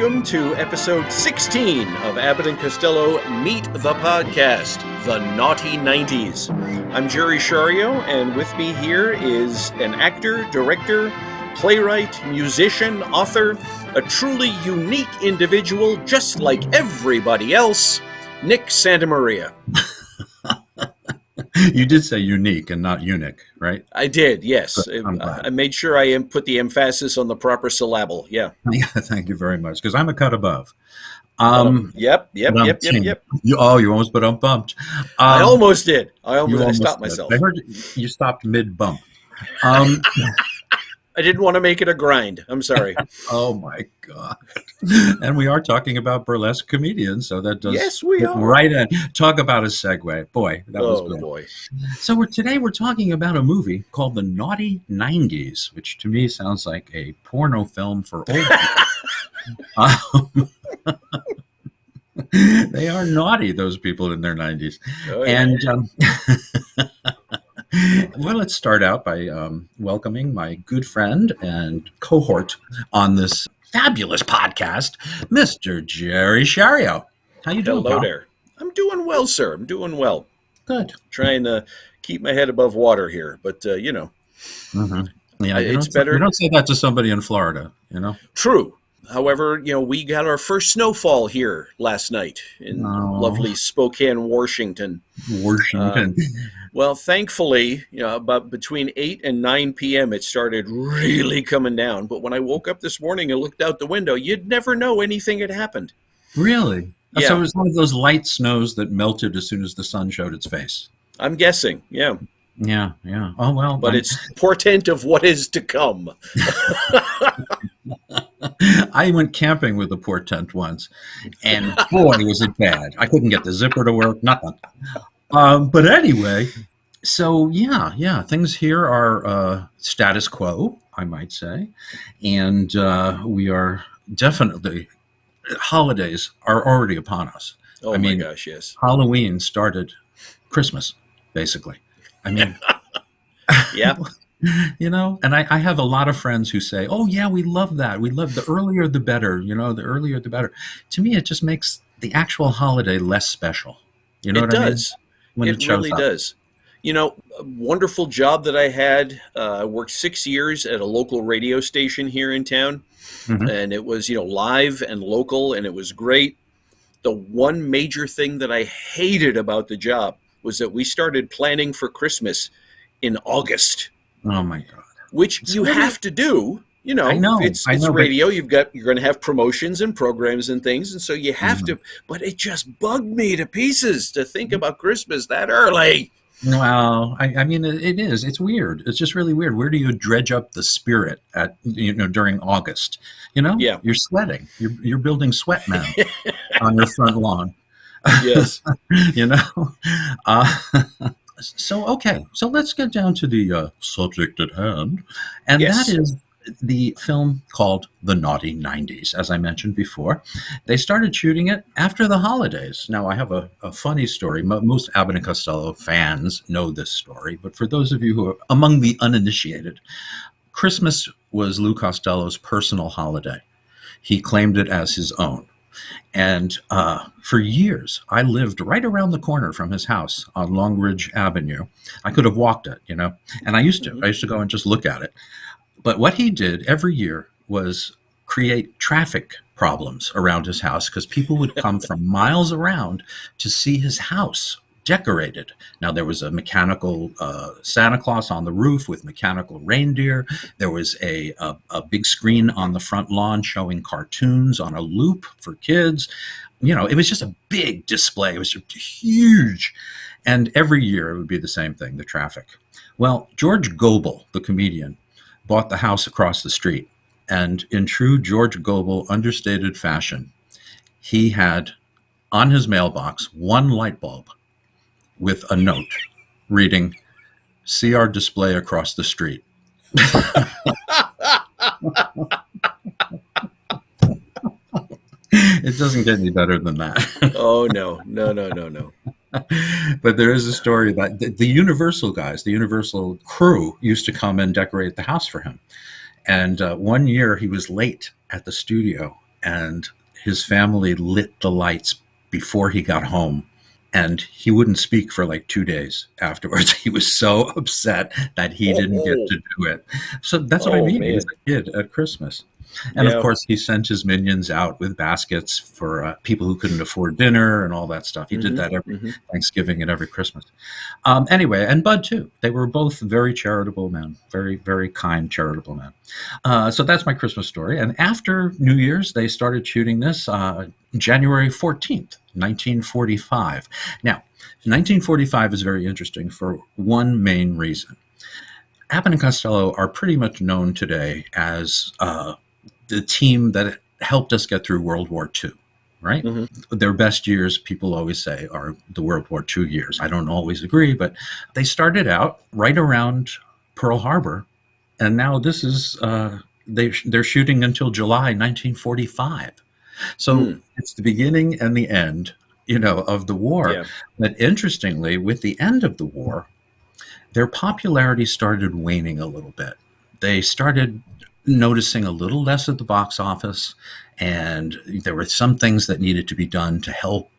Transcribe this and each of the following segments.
welcome to episode 16 of Abbott and Costello Meet the Podcast, The Naughty 90s. I'm Jerry Shario, and with me here is an actor, director, playwright, musician, author, a truly unique individual just like everybody else, Nick Santamaria. You did say unique and not eunuch, right? I did, yes. I made sure I put the emphasis on the proper syllable, yeah. Thank you very much, because I'm a cut above. Yep. You almost put on bumped. I almost did. I stopped myself. I heard you stopped mid-bump. I didn't want to make it a grind. I'm sorry. Oh, my God. And we are talking about burlesque comedians, so that does yes, we are. Right in. Talk about a segue. Boy, that was good. Oh, boy. So today we're talking about a movie called The Naughty 90s, which to me sounds like a porno film for old people. They are naughty, those people in their 90s. Oh, yeah. And well, let's start out by welcoming my good friend and cohort on this fabulous podcast, Mr. Jerry Shario. How you doing, Hello pal? there. I'm doing well, sir. I'm doing well. Good. Trying to keep my head above water here, but, you know. Mm-hmm. Yeah, it's better. You don't say that to somebody in Florida, you know? True. However, you know, we got our first snowfall here last night in lovely Spokane, Washington. Well, thankfully, you know, about between 8 and 9 p.m., it started really coming down. But when I woke up this morning and looked out the window, you'd never know anything had happened. Really? Yeah. So it was one of those light snows that melted as soon as the sun showed its face. I'm guessing, yeah. Yeah. Oh, well. But it's portent of what is to come. I went camping with a portent once, and boy, was it bad. I couldn't get the zipper to work, nothing. But anyway, so yeah, things here are status quo, I might say. And we are definitely, holidays are already upon us. Oh, my gosh, yes. Halloween started Christmas, basically. I mean, yeah. You know, and I have a lot of friends who say, oh, yeah, we love that. We love the earlier the better, you know, the earlier the better. To me, it just makes the actual holiday less special. You know what I mean? When it really does. You know, a wonderful job that I had. I worked 6 years at a local radio station here in town. Mm-hmm. And it was, you know, live and local, and it was great. The one major thing that I hated about the job was that we started planning for Christmas in August. Oh my God! Which you have to do, you know. I know. It's radio. You're going to have promotions and programs and things, and so you have to. But it just bugged me to pieces to think about Christmas that early. Well, I mean, it is. It's weird. It's just really weird. Where do you dredge up the spirit during August? You know, yeah, you're sweating. You're building sweat men on your front lawn. Yes, you know. So let's get down to the subject at hand. And that is the film called The Naughty 90s, as I mentioned before. They started shooting it after the holidays. Now, I have a funny story. Most Abbott and Costello fans know this story, but for those of you who are among the uninitiated, Christmas was Lou Costello's personal holiday. He claimed it as his own. And for years, I lived right around the corner from his house on Long Ridge Avenue. I could have walked it, you know, and I used to go and just look at it. But what he did every year was create traffic problems around his house because people would come from miles around to see his house decorated. Now, there was a mechanical Santa Claus on the roof with mechanical reindeer. There was a big screen on the front lawn showing cartoons on a loop for kids. You know, it was just a big display. It was huge. And every year it would be the same thing, the traffic. Well, George Gobel, the comedian, bought the house across the street. And in true George Gobel understated fashion, he had on his mailbox one light bulb with a note reading, "See our display across the street." It doesn't get any better than that. Oh, no. But there is a story that the Universal guys, the Universal crew, used to come and decorate the house for him. And one year he was late at the studio, and his family lit the lights before he got home. And he wouldn't speak for like 2 days afterwards. He was so upset that he didn't get to do it. So that's what I mean. Man. He was a kid at Christmas. And of Yeah. course, he sent his minions out with baskets for people who couldn't afford dinner and all that stuff. He did that every Thanksgiving and every Christmas. Anyway, and Bud too. They were both very charitable men, very, very kind, charitable men. So that's my Christmas story. And after New Year's, they started shooting this January 14th, 1945. Now, 1945 is very interesting for one main reason. Abbott and Costello are pretty much known today as the team that helped us get through World War II, right? Their best years, people always say, are the World War II years. I don't always agree, but they started out right around Pearl Harbor, and now this is, they're shooting until July 1945. So it's the beginning and the end, of the war. Yeah. But interestingly, with the end of the war, their popularity started waning a little bit. They started noticing a little less at the box office, and there were some things that needed to be done to help,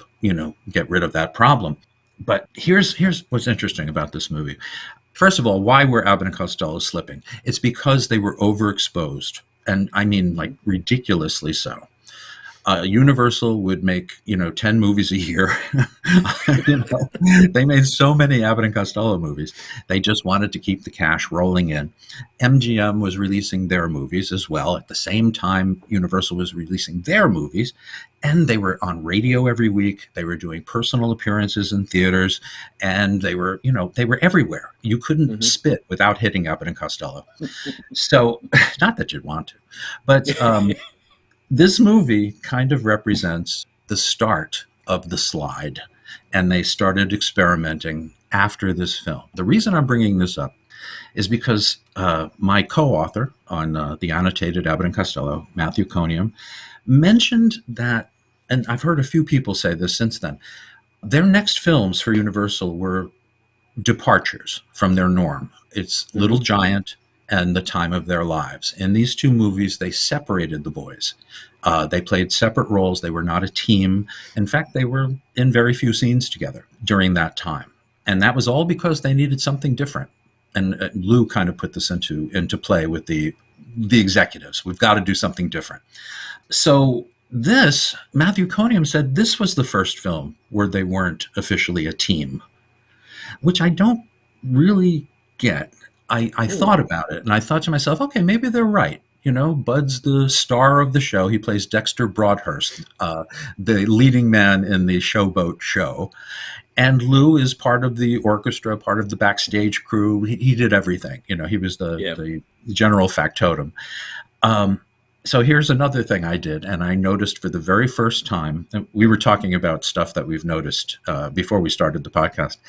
get rid of that problem. But here's what's interesting about this movie. First of all, why were Abbott and Costello slipping? It's because they were overexposed, and I mean like ridiculously so. Universal would make 10 movies a year. They made so many Abbott and Costello movies. They just wanted to keep the cash rolling in. MGM was releasing their movies as well at the same time Universal was releasing their movies, and they were on radio every week. They were doing personal appearances in theaters, and they were everywhere. You couldn't spit without hitting Abbott and Costello. So, not that you'd want to, but this movie kind of represents the start of the slide, and they started experimenting after this film. The reason I'm bringing this up is because my co-author on the annotated Abbott and Costello, Matthew Coniam, mentioned that, and I've heard a few people say this since then, their next films for Universal were departures from their norm. It's Little Giant and The Time of Their Lives. In these two movies, they separated the boys. They played separate roles. They were not a team. In fact, they were in very few scenes together during that time. And that was all because they needed something different. And Lou kind of put this into play with the executives. We've got to do something different. So Matthew Coniam said this was the first film where they weren't officially a team, which I don't really get. I thought about it, and I thought to myself, okay, maybe they're right. Bud's the star of the show. He plays Dexter Broadhurst, the leading man in the Showboat show. And Lou is part of the orchestra, part of the backstage crew. He did everything. He was the general factotum. So here's another thing I did, and I noticed for the very first time, we were talking about stuff that we've noticed before we started the podcast.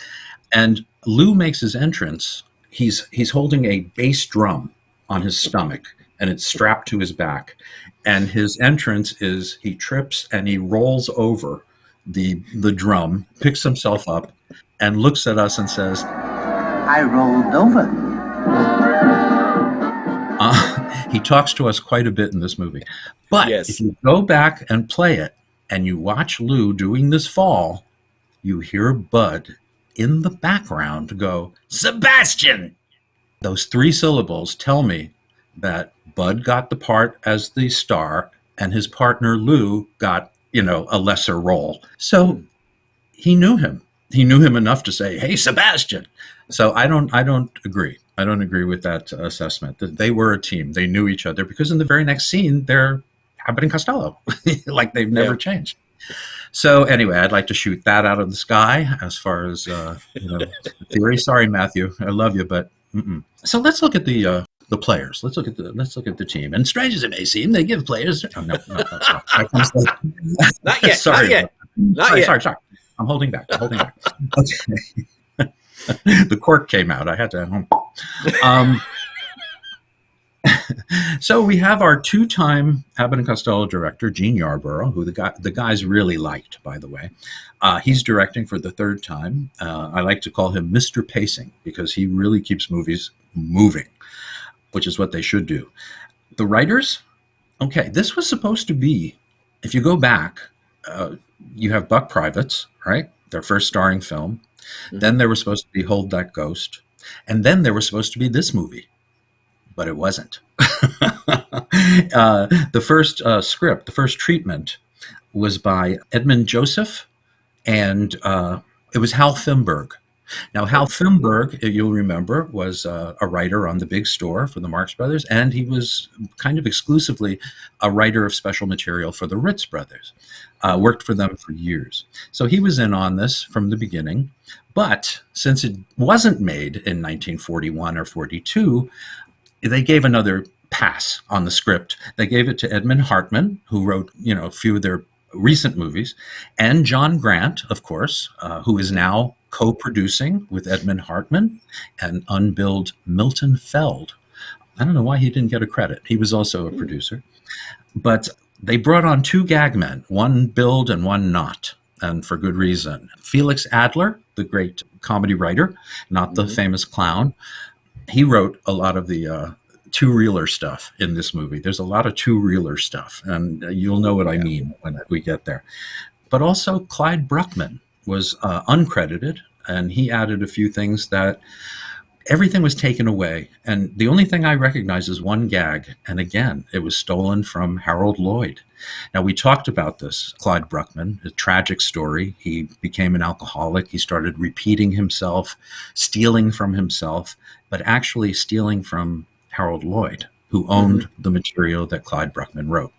And Lou makes his entrance. He's holding a bass drum on his stomach, and it's strapped to his back. And his entrance is he trips and he rolls over the drum, picks himself up, and looks at us and says, "I rolled over." He talks to us quite a bit in this movie. But if you go back and play it, and you watch Lou doing this fall, you hear Bud in the background go, "Sebastian!" Those 3 syllables tell me that Bud got the part as the star, and his partner Lou got, a lesser role. So he knew him. He knew him enough to say, "Hey, Sebastian." So I don't agree. I don't agree with that assessment. That they were a team. They knew each other because in the very next scene, they're Abbott and Costello, like they've never changed. So anyway, I'd like to shoot that out of the sky as far as theory. Sorry, Matthew, I love you, but so let's look at the players. Let's look at the team. And strange as it may seem, they give players. Oh, no, not yet. Sorry, Not yet. Sorry. I'm holding back. Okay. The cork came out. I had to. So we have our 2-time Abbott and Costello director, Gene Yarborough, who the guys really liked, by the way. He's directing for the 3rd time. I like to call him Mr. Pacing because he really keeps movies moving, which is what they should do. The writers, okay, this was supposed to be if you go back, you have Buck Privates, right? Their first starring film. Mm-hmm. Then there was supposed to be Hold That Ghost. And then there was supposed to be this movie, but it wasn't. The first script, the first treatment was by Edmund Joseph, and it was Hal Fimberg. Now, Hal Fimberg, you'll remember, was a writer on The Big Store for the Marx Brothers, and he was kind of exclusively a writer of special material for the Ritz Brothers. Worked for them for years. So he was in on this from the beginning. But since it wasn't made in 1941 or 42, they gave another pass on the script. They gave it to Edmund Hartman, who wrote, a few of their recent movies, and John Grant, of course, who is now co-producing with Edmund Hartman and unbilled Milton Feld. I don't know why he didn't get a credit. He was also a producer. But they brought on two gag men, one billed and one not, and for good reason. Felix Adler, the great comedy writer, not the famous clown, he wrote a lot of the two-reeler stuff in this movie. There's a lot of two-reeler stuff, and you'll know what I mean when we get there. But also Clyde Bruckman was uncredited, and he added a few things that everything was taken away. And the only thing I recognize is one gag, and again, it was stolen from Harold Lloyd. Now, we talked about this, Clyde Bruckman, a tragic story. He became an alcoholic. He started repeating himself, stealing from himself, but actually stealing from Harold Lloyd, who owned the material that Clyde Bruckman wrote.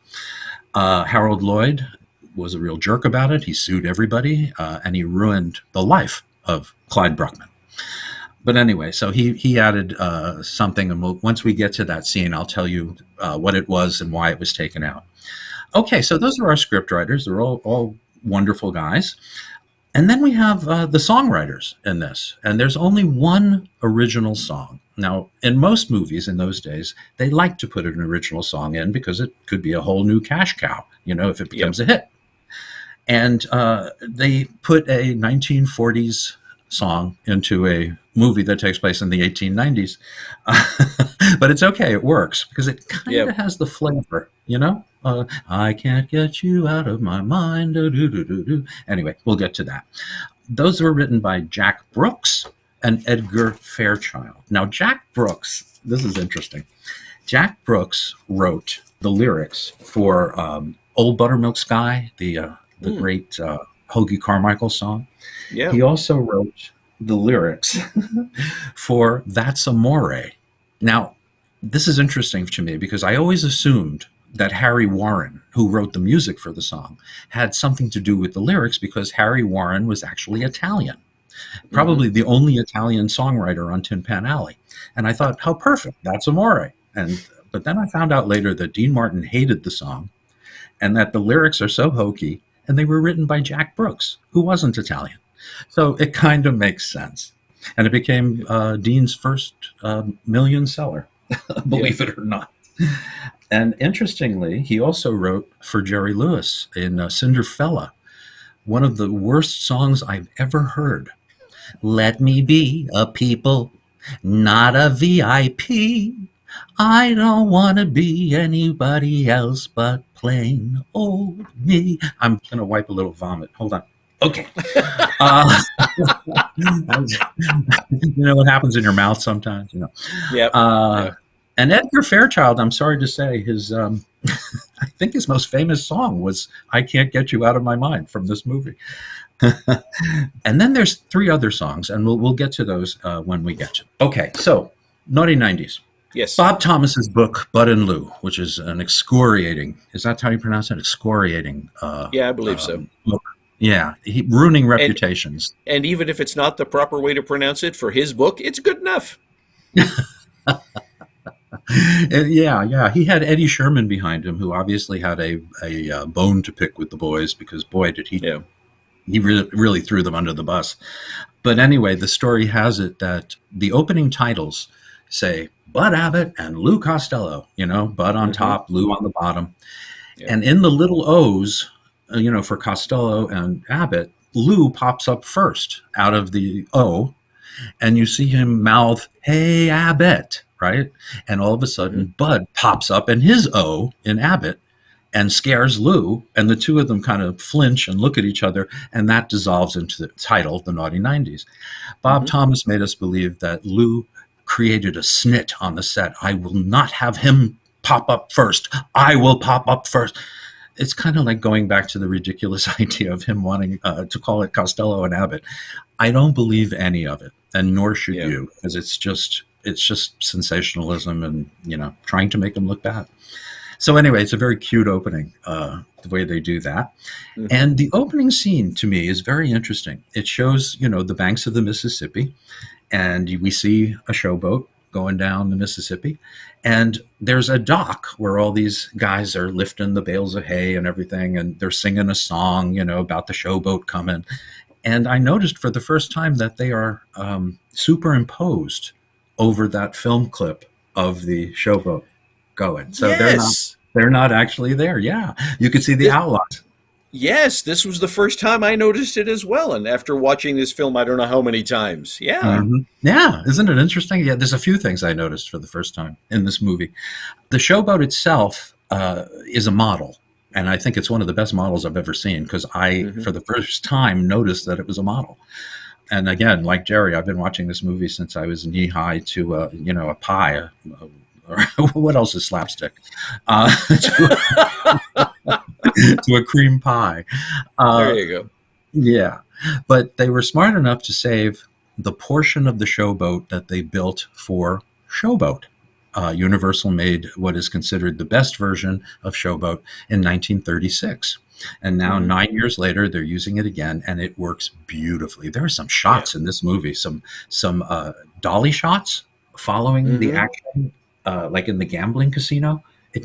Harold Lloyd was a real jerk about it. He sued everybody, and he ruined the life of Clyde Bruckman. But anyway, so he added something, and once we get to that scene, I'll tell you what it was and why it was taken out. Okay, so those are our script writers. They're all wonderful guys. And then we have the songwriters in this, and there's only one original song. Now, in most movies in those days, they like to put an original song in because it could be a whole new cash cow, if it becomes a hit. And they put a 1940s song into a movie that takes place in the 1890s. But it's okay, it works, because it kind of has the flavor, I can't get you out of my mind. Anyway, we'll get to that. Those were written by Jack Brooks and Edgar Fairchild. Now, Jack Brooks, this is interesting. Jack Brooks wrote the lyrics for Old Buttermilk Sky, the great Hoagie Carmichael song. Yeah. He also wrote the lyrics for That's Amore. Now, this is interesting to me because I always assumed that Harry Warren, who wrote the music for the song, had something to do with the lyrics because Harry Warren was actually Italian. Probably the only Italian songwriter on Tin Pan Alley. And I thought, how perfect, That's Amore. But then I found out later that Dean Martin hated the song and that the lyrics are so hokey, and they were written by Jack Brooks, who wasn't Italian. So it kind of makes sense. And it became Dean's first million seller, believe it or not. And interestingly, he also wrote for Jerry Lewis in Cinderfella, one of the worst songs I've ever heard. Let me be a people, not a VIP. I don't want to be anybody else but plain old me. I'm going to wipe a little vomit. Hold on. Okay. You know what happens in your mouth sometimes? Yeah. And Edgar Fairchild, I'm sorry to say, his I think his most famous song was I Can't Get You Out of My Mind from this movie. And then there's three other songs, and we'll get to those when we get to them. Okay, so Naughty 90s. Yes. Bob Thomas's book, Bud and Lou, which is an excoriating, is that how you pronounce it? Excoriating. Yeah, I believe so. Book. Yeah, ruining reputations. And even if it's not the proper way to pronounce it for his book, it's good enough. Yeah. He had Eddie Sherman behind him, who obviously had a bone to pick with the boys because, boy, did he. Yeah. He really threw them under the bus. But anyway, the story has it that the opening titles say Bud Abbott and Lou Costello, Bud on top, Lou on the bottom. Yeah. And in the little O's, for Costello and Abbott, Lou pops up first out of the O, and you see him mouth, "Hey, Abbott," right? And all of a sudden, Bud pops up in his O in Abbott, and scares Lou, and the two of them kind of flinch and look at each other, and that dissolves into the title, The Naughty 90s. Bob Thomas made us believe that Lou created a snit on the set. I will not have him pop up first. I will pop up first. It's kind of like going back to the ridiculous idea of him wanting to call it Costello and Abbott. I don't believe any of it, and nor should you, because it's just sensationalism and, trying to make them look bad. So anyway, it's a very cute opening, the way they do that. And the opening scene to me is very interesting. It shows, the banks of the Mississippi, and we see a showboat going down the Mississippi. And there's a dock where all these guys are lifting the bales of hay and everything, and they're singing a song, about the showboat coming. And I noticed for the first time that they are superimposed over that film clip of the showboat going. So they're not actually there. Yeah, you could see the outlines. Yes, this was the first time I noticed it as well. And after watching this film, I don't know how many times. Yeah. Yeah, isn't it interesting? Yeah, there's a few things I noticed for the first time in this movie. The showboat itself is a model. And I think it's one of the best models I've ever seen, because I, for the first time, noticed that it was a model. And again, like Jerry, I've been watching this movie since I was knee-high to, a pie. What else is slapstick? To a cream pie. There you go. Yeah. But they were smart enough to save the portion of the showboat that they built for Showboat. Universal made what is considered the best version of Showboat in 1936. And now 9 years later, they're using it again, and it works beautifully. There are some shots in this movie, some dolly shots following the action, like in the gambling casino.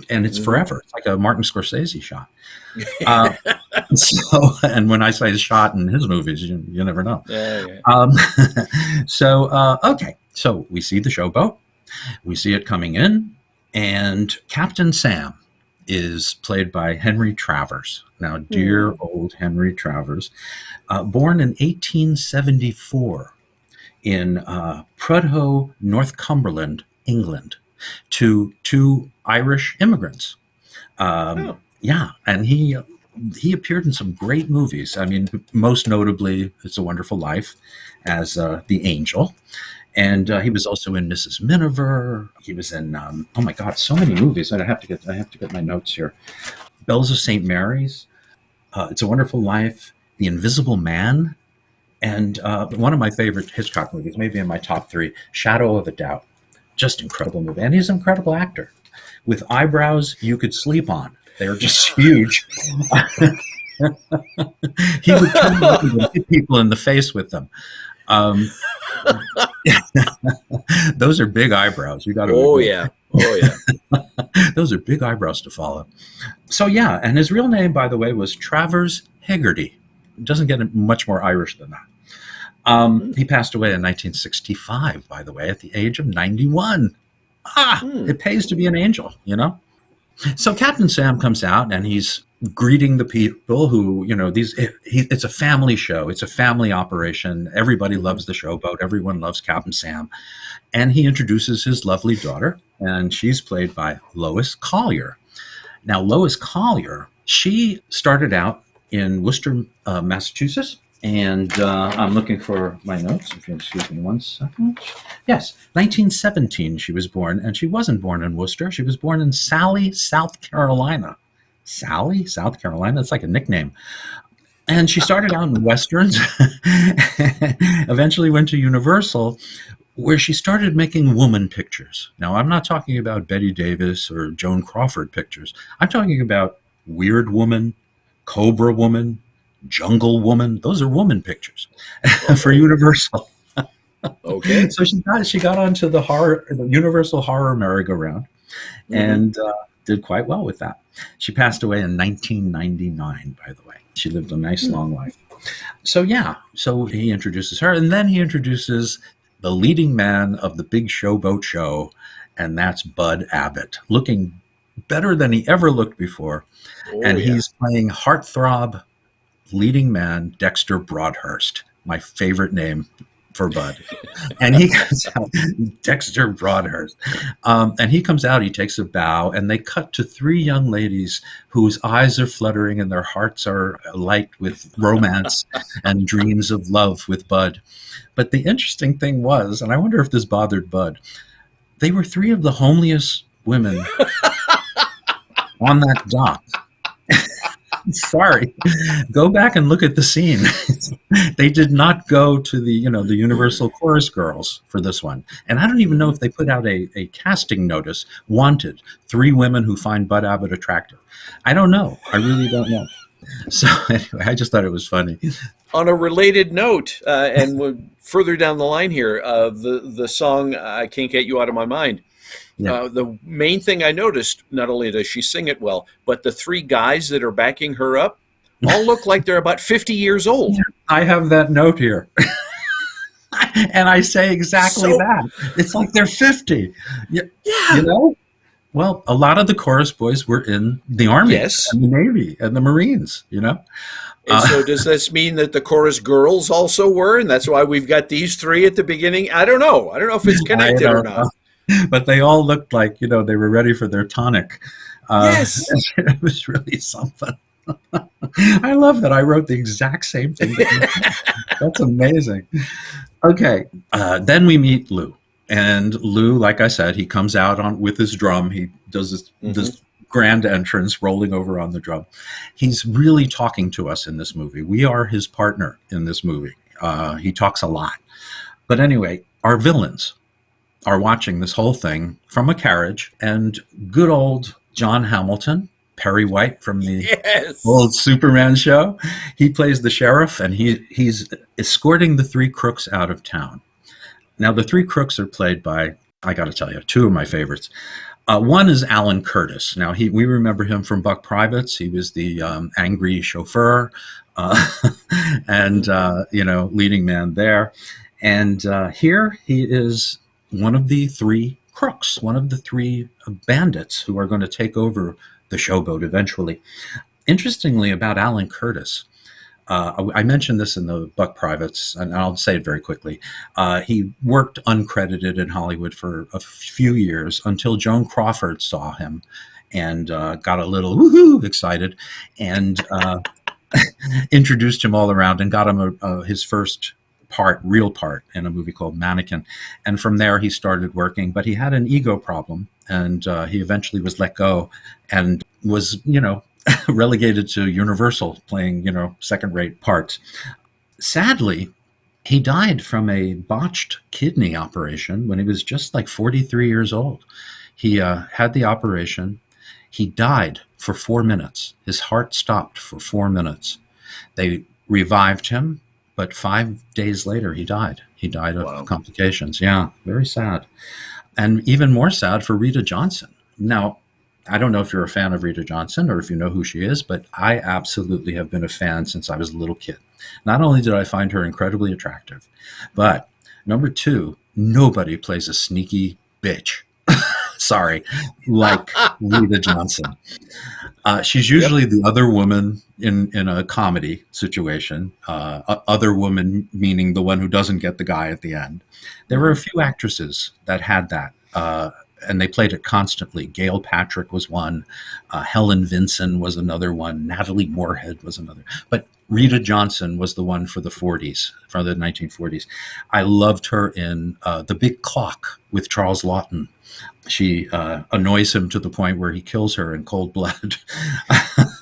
And it's forever. It's like a Martin Scorsese shot. And when I say shot in his movies, you never know. Okay. So we see the showboat. We see it coming in, and Captain Sam is played by Henry Travers. Now, dear old Henry Travers, born in 1874 in Prudhoe, Northumberland, England, to two Irish immigrants. Yeah, and he appeared in some great movies. I mean, most notably, It's a Wonderful Life as the Angel. And he was also in Mrs. Miniver. He was in oh my God, so many movies. I have to get my notes here. Bells of St. Mary's, It's a Wonderful Life, The Invisible Man, and one of my favorite Hitchcock movies, maybe in my top three, Shadow of a Doubt. Just incredible movie, and he's an incredible actor with eyebrows you could sleep on. They're just huge. He would come up and hit people in the face with them. Those are big eyebrows. You got to. Oh yeah. Those are big eyebrows to follow. So yeah, and his real name, by the way, was Travers Hegarty. It doesn't get much more Irish than that. He passed away in 1965, by the way, at the age of 91. It pays to be an angel, So Captain Sam comes out, and he's greeting the people who, it's a family show. It's a family operation. Everybody loves the showboat. Everyone loves Captain Sam. And he introduces his lovely daughter, and she's played by Lois Collier. Now, Lois Collier, she started out in Worcester, Massachusetts. And I'm looking for my notes. If you'll excuse me 1 second. Yes, 1917 she was born, and she wasn't born in Worcester. She was born in Sally, South Carolina. Sally, South Carolina? That's like a nickname. And she started out in Westerns, eventually went to Universal, where she started making woman pictures. Now, I'm not talking about Betty Davis or Joan Crawford pictures. I'm talking about Weird Woman, Cobra Woman, Jungle Woman. Those are woman pictures for Universal. Okay. So she got onto the Universal horror merry-go-round and did quite well with that. She passed away in 1999, by the way. She lived a nice long life. So yeah, so he introduces her, and then he introduces the leading man of the big showboat show, and that's Bud Abbott, looking better than he ever looked before. He's playing heartthrob leading man Dexter Broadhurst, my favorite name for Bud. And he comes out, Dexter Broadhurst. And he comes out, he takes a bow, and they cut to three young ladies whose eyes are fluttering and their hearts are alight with romance and dreams of love with Bud. But the interesting thing was, and I wonder if this bothered Bud, they were three of the homeliest women on that dock. Sorry, go back and look at the scene. They did not go to the the Universal Chorus Girls for this one, and I don't even know if they put out a casting notice. Wanted 3 women who find Bud Abbott attractive. I don't know. I really don't know. So anyway, I just thought it was funny. On a related note, and further down the line here, the song "I Can't Get You Out of My Mind." Yeah. The main thing I noticed, not only does she sing it well, but the 3 guys that are backing her up all look like they're about 50 years old. I have that note here. And I say exactly that. It's like they're 50. Yeah. You know? Well, a lot of the chorus boys were in the Army, Yes, and the Navy, and the Marines, And so does this mean that the chorus girls also were, and that's why we've got these 3 at the beginning? I don't know. I don't know if it's connected or not. But they all looked like, they were ready for their tonic. Yes. It was really something. I love that I wrote the exact same thing. That's amazing. Okay. Then we meet Lou. And Lou, like I said, he comes out with his drum. He does this grand entrance, rolling over on the drum. He's really talking to us in this movie. We are his partner in this movie. He talks a lot. But anyway, our villains are watching this whole thing from a carriage, and good old John Hamilton, Perry White from the old Superman show, he plays the sheriff, and he's escorting the 3 crooks out of town. Now, the 3 crooks are played by, I got to tell you, 2 of my favorites. One is Alan Curtis. Now, we remember him from Buck Privates. He was the angry chauffeur and, leading man there. And here he is one of the 3 crooks, one of the 3 bandits who are going to take over the Showboat eventually. Interestingly, about Alan Curtis, I mentioned this in the Buck Privates, and I'll say it very quickly. He worked uncredited in Hollywood for a few years until Joan Crawford saw him and got a little woohoo excited and introduced him all around and got him his first real part in a movie called Mannequin. And from there he started working, but he had an ego problem, and he eventually was let go and was, relegated to Universal, playing, second-rate parts. Sadly, he died from a botched kidney operation when he was just like 43 years old. He had the operation. He died for 4 minutes. His heart stopped for 4 minutes. They revived him, but 5 days later, he died. He died of complications. Yeah, very sad. And even more sad for Rita Johnson. Now, I don't know if you're a fan of Rita Johnson or if you know who she is, but I absolutely have been a fan since I was a little kid. Not only did I find her incredibly attractive, but number 2, nobody plays a sneaky bitch. Sorry, like Rita Johnson. She's usually the other woman in a comedy situation. Other woman meaning the one who doesn't get the guy at the end. There were a few actresses that had that, and they played it constantly. Gail Patrick was one. Helen Vinson was another one. Natalie Moorhead was another. But Rita Johnson was the one for the 40s, from the 1940s. I loved her in The Big Clock with Charles Laughton. She annoys him to the point where he kills her in cold blood.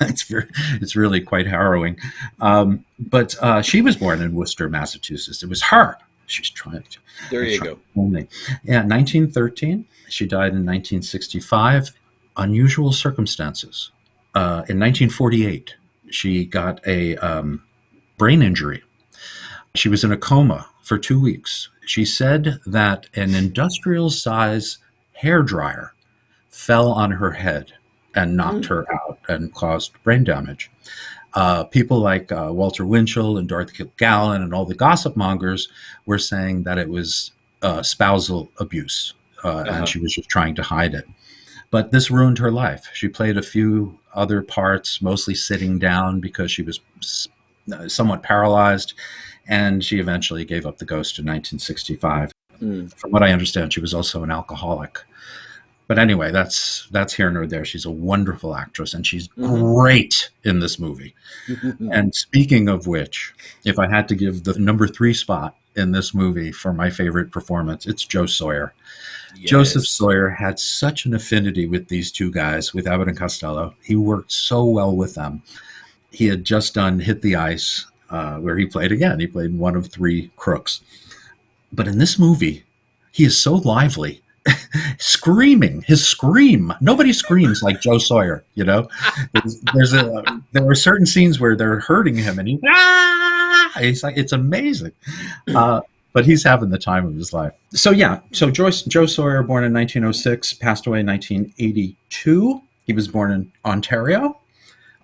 It's really quite harrowing. But she was born in Worcester, Massachusetts. It was her. She's trying to. There you go. Only. Yeah, 1913. She died in 1965. Unusual circumstances. In 1948, she got a brain injury. She was in a coma for 2 weeks. She said that an industrial-size hairdryer fell on her head and knocked her out and caused brain damage. People like Walter Winchell and Dorothy Kilgallen and all the gossip mongers were saying that it was spousal abuse, and she was just trying to hide it. But this ruined her life. She played a few other parts, mostly sitting down because she was somewhat paralyzed. and she eventually gave up the ghost in 1965. Mm. From what I understand, she was also an alcoholic. But anyway, that's here nor there. She's a wonderful actress, and she's great in this movie. And speaking of which, if I had to give the number 3 spot in this movie for my favorite performance, it's Joe Sawyer. Yes. Joseph Sawyer had such an affinity with these two guys, with Abbott and Costello. He worked so well with them. He had just done Hit the Ice, where he played again. He played one of 3 crooks. But in this movie, he is so lively. Screaming, his scream. Nobody screams like Joe Sawyer, you know. There are certain scenes where they're hurting him, and he's like, it's amazing. But he's having the time of his life. So Joe Sawyer, born in 1906, passed away in 1982. He was born in Ontario,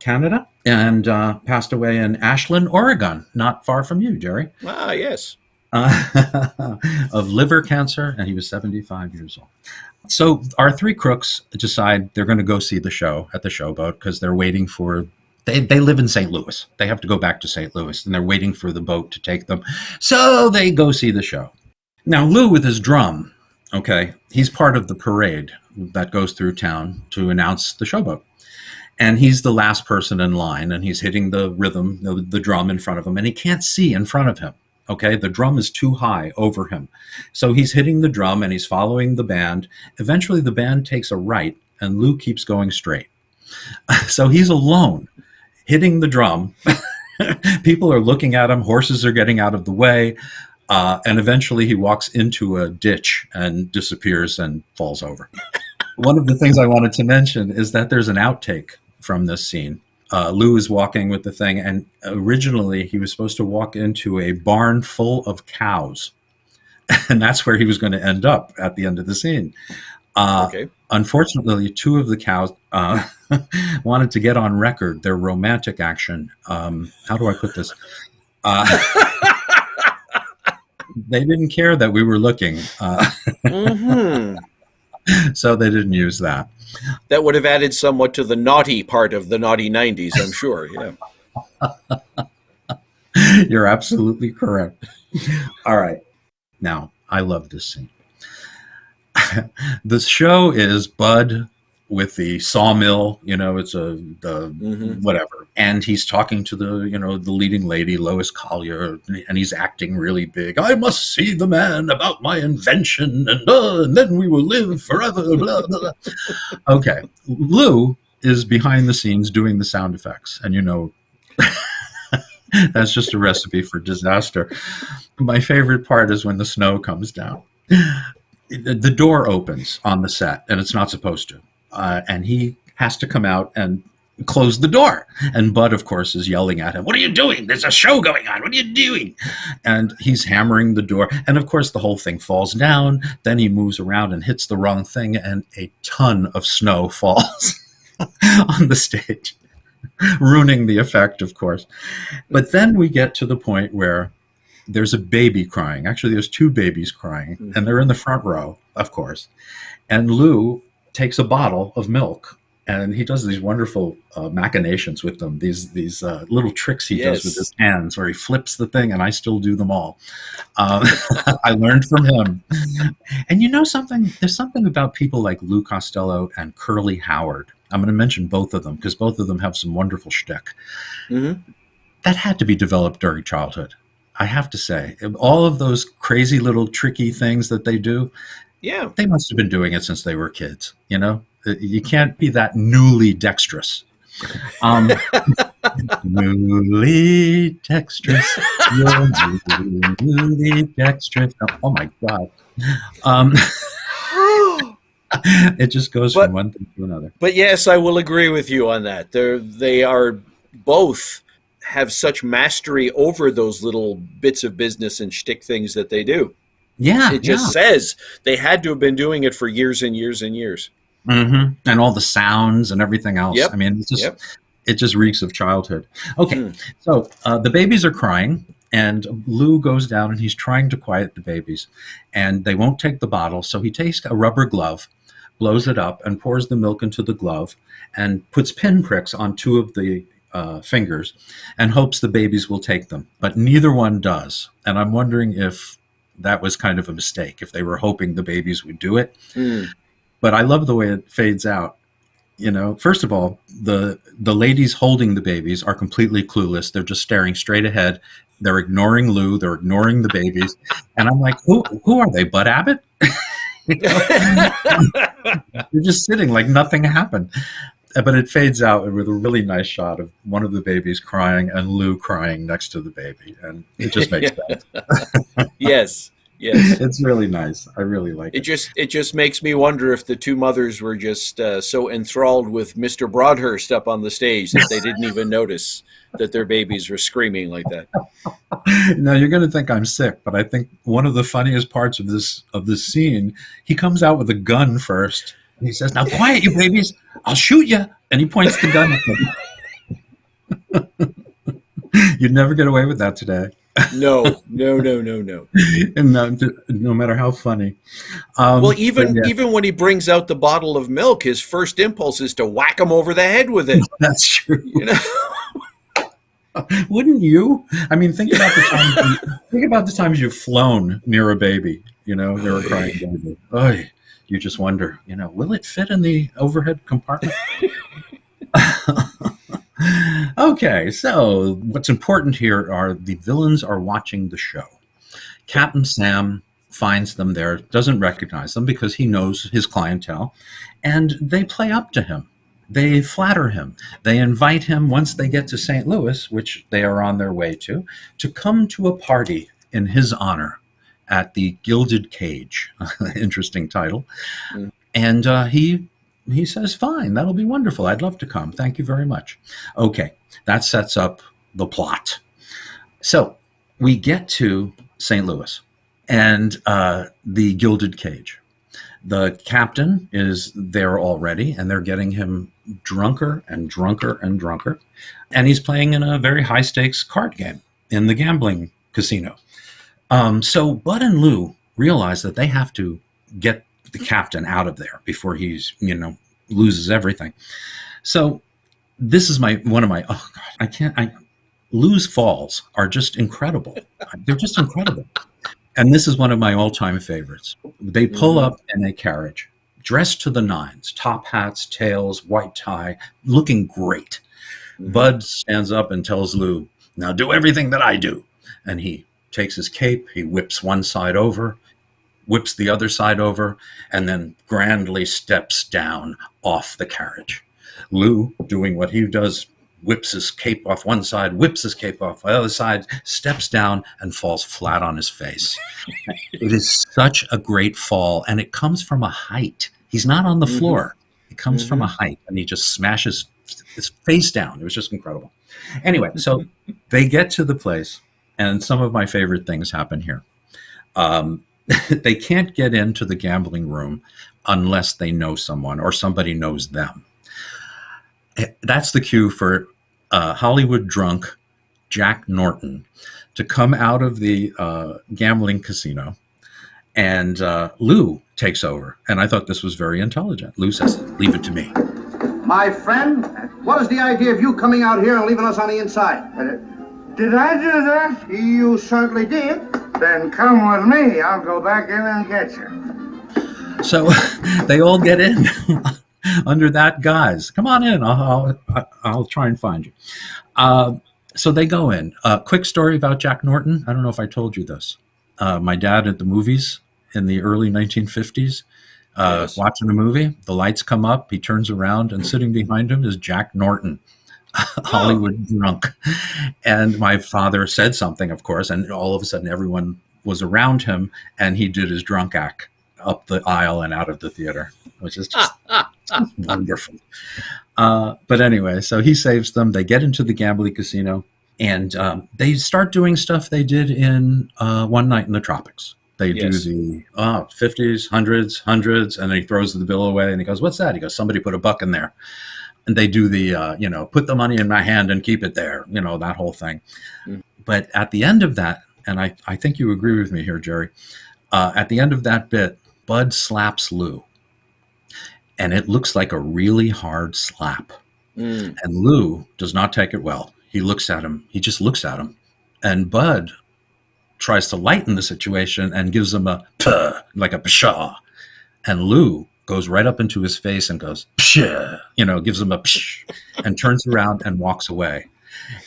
Canada, and passed away in Ashland, Oregon, not far from you, Jerry. Ah, yes. Of liver cancer, and he was 75 years old. So our 3 crooks decide they're going to go see the show at the Showboat because they're waiting for, they live in St. Louis. They have to go back to St. Louis, and they're waiting for the boat to take them. So they go see the show. Now, Lou with his drum, okay, he's part of the parade that goes through town to announce the Showboat. And he's the last person in line, and he's hitting the rhythm, the drum in front of him, and he can't see in front of him. Okay, the drum is too high over him. So he's hitting the drum and he's following the band. Eventually the band takes a right and Lou keeps going straight. So he's alone hitting the drum. People are looking at him. Horses are getting out of the way. And eventually he walks into a ditch and disappears and falls over. One of the things I wanted to mention is that there's an outtake from this scene. Lou is walking with the thing, and originally he was supposed to walk into a barn full of cows, and that's where he was going to end up at the end of the scene. Okay. Unfortunately, 2 of the cows wanted to get on record their romantic action. How do I put this? They didn't care that we were looking, so they didn't use that. That would have added somewhat to the naughty part of the naughty 90s, I'm sure. Yeah. You're absolutely correct. All right. Now, I love this scene. The show is Bud with the sawmill, it's whatever. And he's talking to the leading lady, Lois Collier, and he's acting really big. I must see the man about my invention, and then we will live forever, blah, blah, blah. Okay. Lou is behind the scenes doing the sound effects, and that's just a recipe for disaster. My favorite part is when the snow comes down. The door opens on the set, and it's not supposed to. And he has to come out and close the door. And Bud, of course, is yelling at him, "What are you doing? There's a show going on. What are you doing?" And he's hammering the door. And, of course, the whole thing falls down. Then he moves around and hits the wrong thing, and a ton of snow falls on the stage, ruining the effect, of course. But then we get to the point where there's a baby crying. Actually, there's 2 babies crying, and they're in the front row, of course. And Lou takes a bottle of milk, and he does these wonderful machinations with them, these little tricks he does with his hands, where he flips the thing, and I still do them all. I learned from him. And you know something? There's something about people like Lou Costello and Curly Howard. I'm going to mention both of them because both of them have some wonderful shtick. That had to be developed during childhood. I have to say, all of those crazy little tricky things that they do, they must have been doing it since they were kids. You can't be that newly dexterous. Newly dexterous, you're newly dexterous. Oh my God. It just goes from one thing to another. But yes, I will agree with you on that. They are both have such mastery over those little bits of business and shtick things that they do. Yeah. It just says they had to have been doing it for years and years and years. And all the sounds and everything else. I mean, it just reeks of childhood. Okay. So the babies are crying, and Lou goes down and he's trying to quiet the babies, and they won't take the bottle. So he takes a rubber glove, blows it up, and pours the milk into the glove and puts pinpricks on 2 of the fingers and hopes the babies will take them. But neither one does. And I'm wondering if that was kind of a mistake, if they were hoping the babies would do it. But I love the way it fades out. First of all, the ladies holding the babies are completely clueless. They're just staring straight ahead. They're ignoring Lou. They're ignoring the babies. And I'm like, who are they? Bud Abbott? They're just sitting like nothing happened. But it fades out with a really nice shot of one of the babies crying and Lou crying next to the baby. And it just makes sense. Yes. It's really nice. I really like it. It just makes me wonder if the two mothers were just so enthralled with Mr. Broadhurst up on the stage that they didn't even notice that their babies were screaming like that. Now you're going to think I'm sick, but I think one of the funniest parts of this scene, he comes out with a gun first. And he says, "Now quiet, you babies! I'll shoot you!" And he points the gun at them. You'd never get away with that today. No. And no matter how funny. Well, even when he brings out the bottle of milk, his first impulse is to whack him over the head with it. That's true. Wouldn't you? I mean, think about the times you've flown near a baby. They're a crying baby. Oh, you just wonder. Will it fit in the overhead compartment? Okay, so what's important here are the villains are watching the show. Captain Sam finds them there, doesn't recognize them because he knows his clientele, and they play up to him. They flatter him. They invite him, once they get to St. Louis, which they are on their way to come to a party in his honor at the Gilded Cage. Interesting title. And he says, "Fine, that'll be wonderful. I'd love to come. Thank you very much." Okay, that sets up the plot. So we get to St. Louis and the Gilded Cage. The captain is there already, and they're getting him drunker and drunker and drunker. And he's playing in a very high-stakes card game in the gambling casino. So Bud and Lou realize that they have to get the captain out of there before he's, loses everything. So this is Lou's falls are just incredible. They're just incredible. And this is one of my all-time favorites. They pull up in a carriage, dressed to the nines, top hats, tails, white tie, looking great. Bud stands up and tells Lou, "Now do everything that I do." And he takes his cape, he whips one side over, whips the other side over, and then grandly steps down off the carriage. Lou, doing what he does, whips his cape off one side, whips his cape off the other side, steps down, and falls flat on his face. It is such a great fall, and it comes from a height. He's not on the floor. It comes from a height, and he just smashes his face down. It was just incredible. Anyway, so they get to the place, and some of my favorite things happen here. They can't get into the gambling room unless they know someone or somebody knows them. That's the cue for Hollywood drunk Jack Norton to come out of the gambling casino, and Lou takes over. And I thought this was very intelligent. Lou says, "Leave it to me." My friend, what is the idea of you coming out here and leaving us on the inside? Did I do that? You certainly did. Then come with me. I'll go back in and get you. So they all get in under that guise. "Come on in. I'll try and find you." So they go in. Quick story about Jack Norton. I don't know if I told you this. My dad at the movies in the early 1950s, watching a movie, the lights come up, he turns around, and sitting behind him is Jack Norton, Hollywood drunk. And my father said something, of course, and all of a sudden everyone was around him, and he did his drunk act up the aisle and out of the theater, which is just wonderful. But anyway, so he saves them. They get into the gambling casino, and they start doing stuff they did in One Night in the Tropics. They do the 50s, hundreds, and then he throws the bill away, and he goes, "What's that?" He goes, "Somebody put a buck in there." And they do the, put the money in my hand and keep it there, that whole thing. But at the end of that, and I think you agree with me here, Jerry, at the end of that bit, Bud slaps Lou. And it looks like a really hard slap. And Lou does not take it well. He looks at him. He just looks at him. And Bud tries to lighten the situation and gives him a puh, like a pshaw. And Lou goes right up into his face and goes, pshaw, gives him a psh, and turns around and walks away.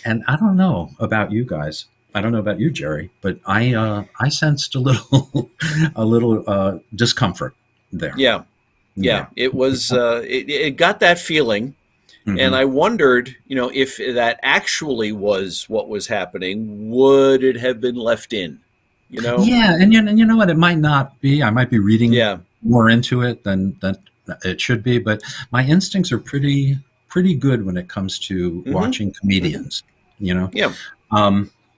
And I don't know about you guys. I don't know about you, Jerry, but I sensed a little discomfort there. Yeah. It was. It got that feeling, and I wondered, if that actually was what was happening, would it have been left in? Yeah, and you know what? It might not be. I might be reading more into it than it should be, but my instincts are pretty good when it comes to watching comedians. Yeah.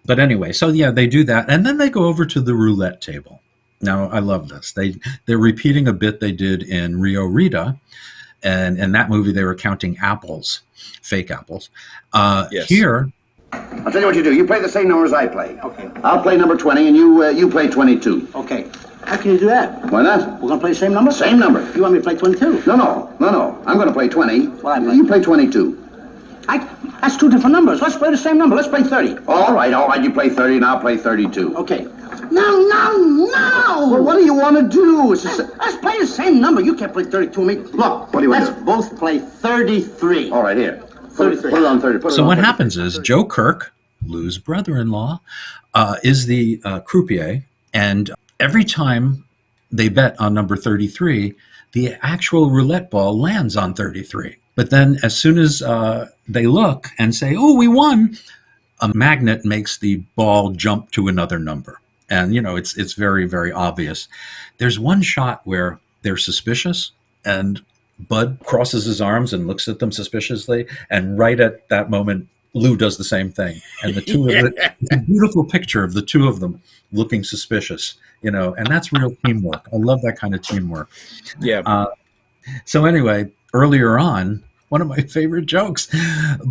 But anyway, so they do that, and then they go over to the roulette table. Now, I love this. They're repeating a bit they did in Rio Rita, and in that movie they were counting apples, fake apples. Yes. Here, I'll tell you what you do. You play the same number as I play. Okay. I'll play number 20, and you play 22. Okay. How can you do that? Why not? We're going to play the same number? Same number. You want me to play 22? No. I'm going to play 20. Well, You play 22. That's two different numbers. Let's play the same number. Let's play 30. All right. You play 30, and I'll play 32. Okay. No! Well, what do you want to do? Let's play the same number. You can't play 32 with me. Look, What do you want let's to do? both play 33. All right, here. 33. Put it on 30. so what happens is Joe Kirk, Lou's brother-in-law, is the croupier, and every time they bet on number 33, the actual roulette ball lands on 33. But then as soon as they look and say, oh, we won, a magnet makes the ball jump to another number. And, it's very, very obvious. There's one shot where they're suspicious, and Bud crosses his arms and looks at them suspiciously. And right at that moment, Lou does the same thing. And the two of them, it's a beautiful picture of the two of them looking suspicious, and that's real teamwork. I love that kind of teamwork. Yeah. So anyway, earlier on, one of my favorite jokes,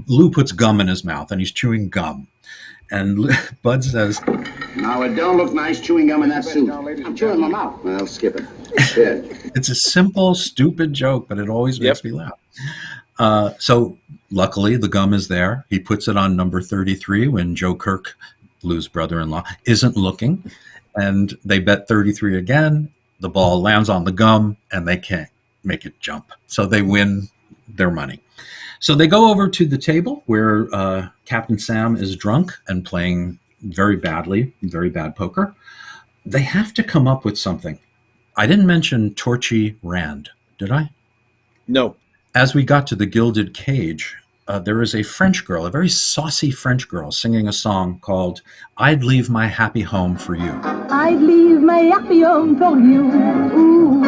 Lou puts gum in his mouth and he's chewing gum. And Bud says, Now, it don't look nice chewing gum in that suit. I'm chewing my mouth. Well, skip it. Good. it's a simple, stupid joke, but it always makes me laugh. So luckily, the gum is there. He puts it on number 33 when Joe Kirk, Lou's brother-in-law, isn't looking. And they bet 33 again. The ball lands on the gum, and they can't make it jump. So they win their money. So they go over to the table where Captain Sam is drunk and playing very bad poker. They have to come up with something. I didn't mention Torchy Rand, did I? No. As we got to the Gilded Cage, there is a French girl, a very saucy French girl, singing a song called I'd Leave My Happy Home for You. I'd leave my happy home for you. Ooh,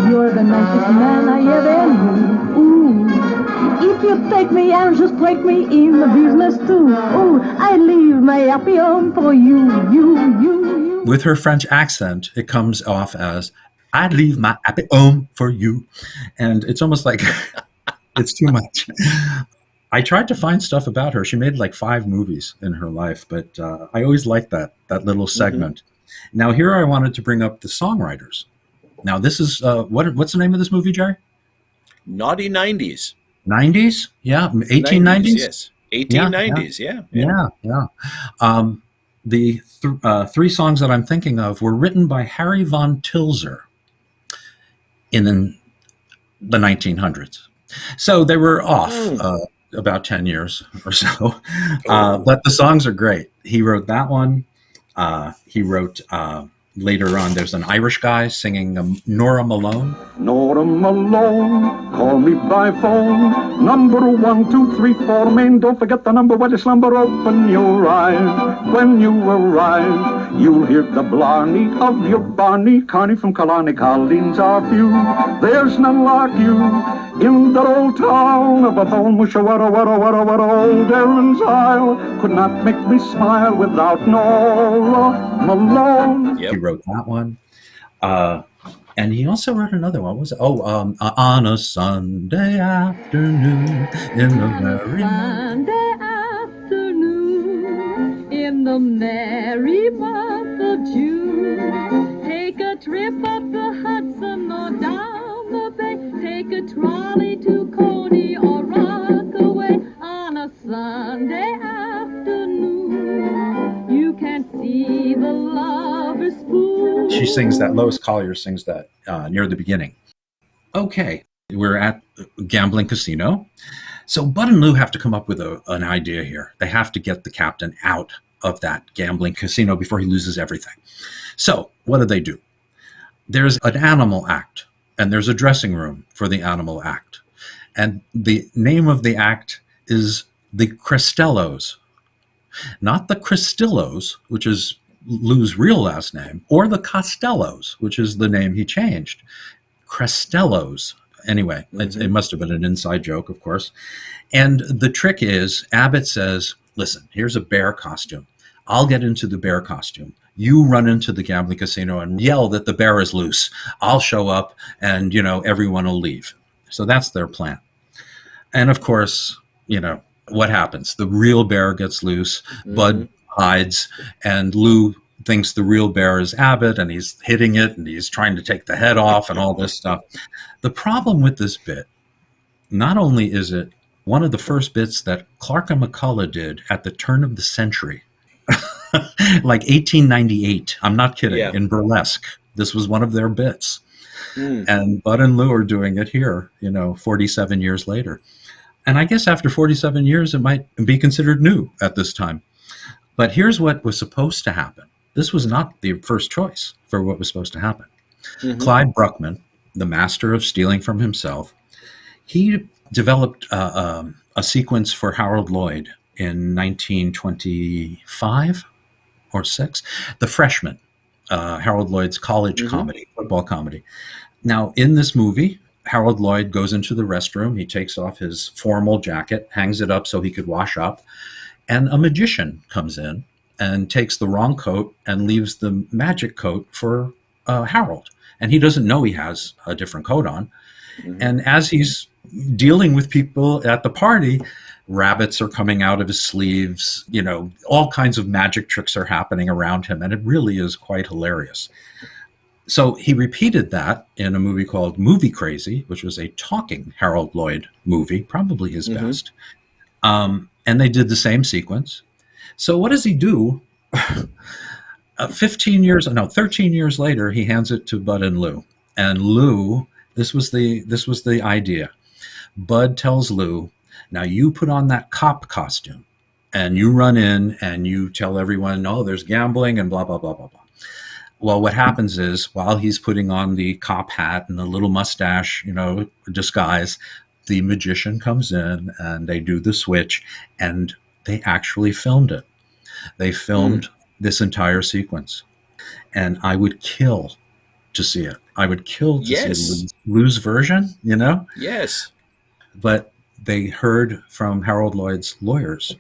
you're the nicest man I ever knew. Ooh, if you take me and just break me in the business too. Ooh, I'd leave my happy home for you, you. With her French accent, it comes off as I'd leave my happy home for you. And it's almost like it's too much. I tried to find stuff about her. She made like 5 movies in her life, but I always liked that little segment. Now, here I wanted to bring up the songwriters. Now, this is, what's the name of this movie, Jerry? Naughty 90s. 90s? Yeah, 1890s? Yes, 1890s, Yeah. The 3 songs that I'm thinking of were written by Harry von Tilzer in the 1900s. So they were off about 10 years or so. But the songs are great. He wrote that one. He wrote, later on, there's an Irish guy singing Nora Malone. Nora Malone, call me by phone. Number 1, 2, 3, 4, Maine. Don't forget the number where you slumber. Open your eyes when you arrive. You'll hear the blarney of your Barney. Carney from Killarney, Colleen's our few. There's none like you in that old town of Atholme. Mushawara, old Erin's Isle. Could not make me smile without Nora Malone. Yep. He wrote that one. And he also wrote another one. What was it? On a Sunday afternoon in the merry Sunday afternoon in the merry month of June. Take a trip up the Hudson or down the bay. Take a trolley to Coney or Rockaway. be the lover's fool. She sings that, Lois Collier sings that near the beginning. Okay, we're at gambling casino. So Bud and Lou have to come up with an idea here. They have to get the captain out of that gambling casino before he loses everything. So what do? There's an animal act, and there's a dressing room for the animal act. And the name of the act is the Costellos. Not the Cristillos, which is Lou's real last name, or the Costellos, which is the name he changed. Costellos. Anyway, it must have been an inside joke, of course. And the trick is, Abbott says, listen, here's a bear costume. I'll get into the bear costume. You run into the gambling casino and yell that the bear is loose. I'll show up and, everyone will leave. So that's their plan. And of course, what happens? The real bear gets loose. Bud hides, and Lou thinks the real bear is Abbott, and he's hitting it, and he's trying to take the head off and all this stuff. The problem with this bit, not only is it one of the first bits that Clark and McCullough did at the turn of the century, like 1898, I'm not kidding, in burlesque. This was one of their bits. And Bud and Lou are doing it here, 47 years later. And I guess after 47 years, it might be considered new at this time. But here's what was supposed to happen. This was not the first choice for what was supposed to happen. Clyde Bruckman, the master of stealing from himself, he developed a sequence for Harold Lloyd in 1925 or 6, The Freshman, Harold Lloyd's college comedy, football comedy. Now, in this movie, Harold Lloyd goes into the restroom. He takes off his formal jacket, hangs it up so he could wash up, and a magician comes in and takes the wrong coat and leaves the magic coat for Harold. And he doesn't know he has a different coat on. And as he's dealing with people at the party, rabbits are coming out of his sleeves, all kinds of magic tricks are happening around him. And it really is quite hilarious. So he repeated that in a movie called Movie Crazy, which was a talking Harold Lloyd movie, probably his best. And they did the same sequence. So what does he do? 13 years later, he hands it to Bud and Lou. And Lou, this was the idea. Bud tells Lou, now you put on that cop costume and you run in and you tell everyone, oh, there's gambling and blah, blah, blah, blah, blah. Well, what happens is while he's putting on the cop hat and the little mustache, disguise, the magician comes in and they do the switch, and they actually filmed it. They filmed this entire sequence. And I would kill to see it. I would kill to see Lou's version, Yes. But they heard from Harold Lloyd's lawyers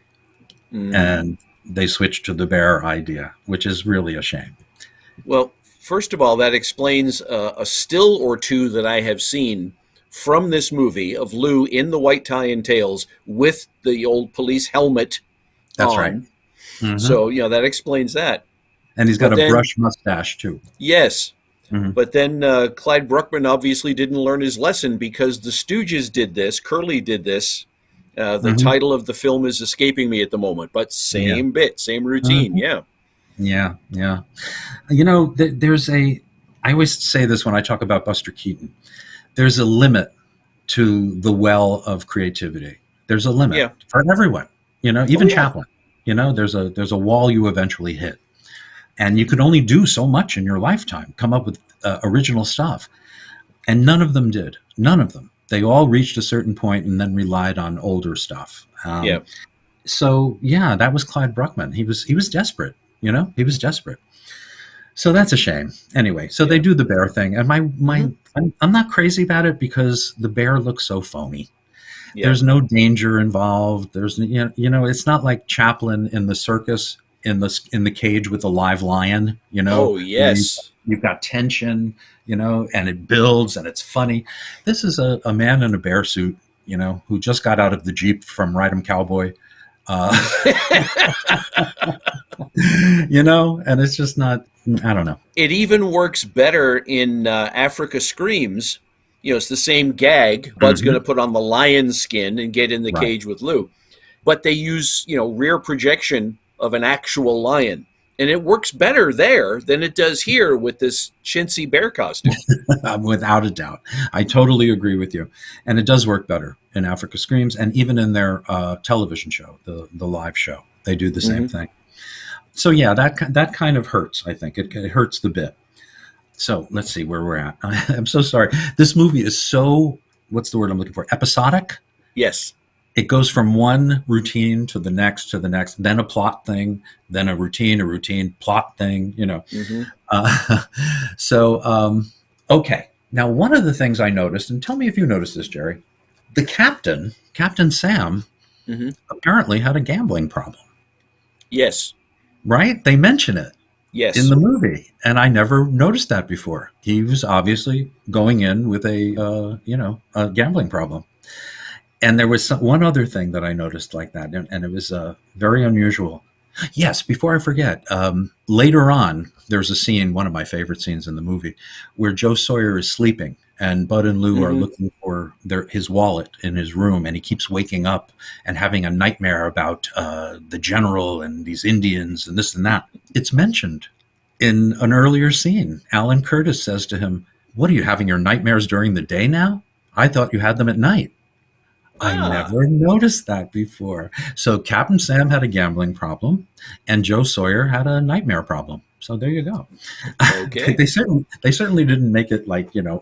and they switched to the bear idea, which is really a shame. Well, first of all, that explains a still or two that I have seen from this movie of Lou in the white tie and tails with the old police helmet. That's on. right. So, that explains that. And he's got a brush mustache, too. Yes. But then Clyde Bruckman obviously didn't learn his lesson because the Stooges did this. Curly did this. The title of the film is escaping me at the moment, but same bit, same routine. Yeah. Yeah. I always say this when I talk about Buster Keaton. There's a limit to the well of creativity. There's a limit for everyone, even Chaplin. There's a wall you eventually hit. And you could only do so much in your lifetime, come up with original stuff. And none of them did. None of them. They all reached a certain point and then relied on older stuff. So, that was Clyde Bruckman. He was desperate. He was desperate. So that's a shame. Anyway, so they do the bear thing, and I'm not crazy about it because the bear looks so phony. There's no danger involved. There's it's not like Chaplin in the circus in the cage with the live lion. Oh yes, you've got tension. And it builds and it's funny. This is a man in a bear suit. Who just got out of the Jeep from Ride 'em Cowboy. And it's just not, I don't know. It even works better in Africa Screams. It's the same gag. Bud's going to put on the lion skin and get in the cage with Lou. But they use, rear projection of an actual lion. And it works better there than it does here with this chintzy bear costume. Without a doubt. I totally agree with you. And it does work better in Africa Screams, and even in their television show, the live show. They do the same thing. So yeah, that kind of hurts, I think. It hurts the bit. So let's see where we're at. I'm so sorry. This movie is so, what's the word I'm looking for? Episodic? Yes. It goes from one routine to the next, then a plot thing, then a routine, plot thing, you know. Okay. Now, one of the things I noticed, and tell me if you noticed this, Jerry, the Captain Sam, apparently had a gambling problem. Yes. Right? They mention it. Yes. In the movie. And I never noticed that before. He was obviously going in with a gambling problem. And there was one other thing that I noticed like that, and it was very unusual. Yes, before I forget, later on, there's a scene, one of my favorite scenes in the movie, where Joe Sawyer is sleeping, and Bud and Lou are looking for his wallet in his room, and he keeps waking up and having a nightmare about the general and these Indians and this and that. It's mentioned in an earlier scene. Alan Curtis says to him, "What, are you having your nightmares during the day now? I thought you had them at night." I never noticed that before. So Captain Sam had a gambling problem, and Joe Sawyer had a nightmare problem. So there you go. Okay. They certainly didn't make it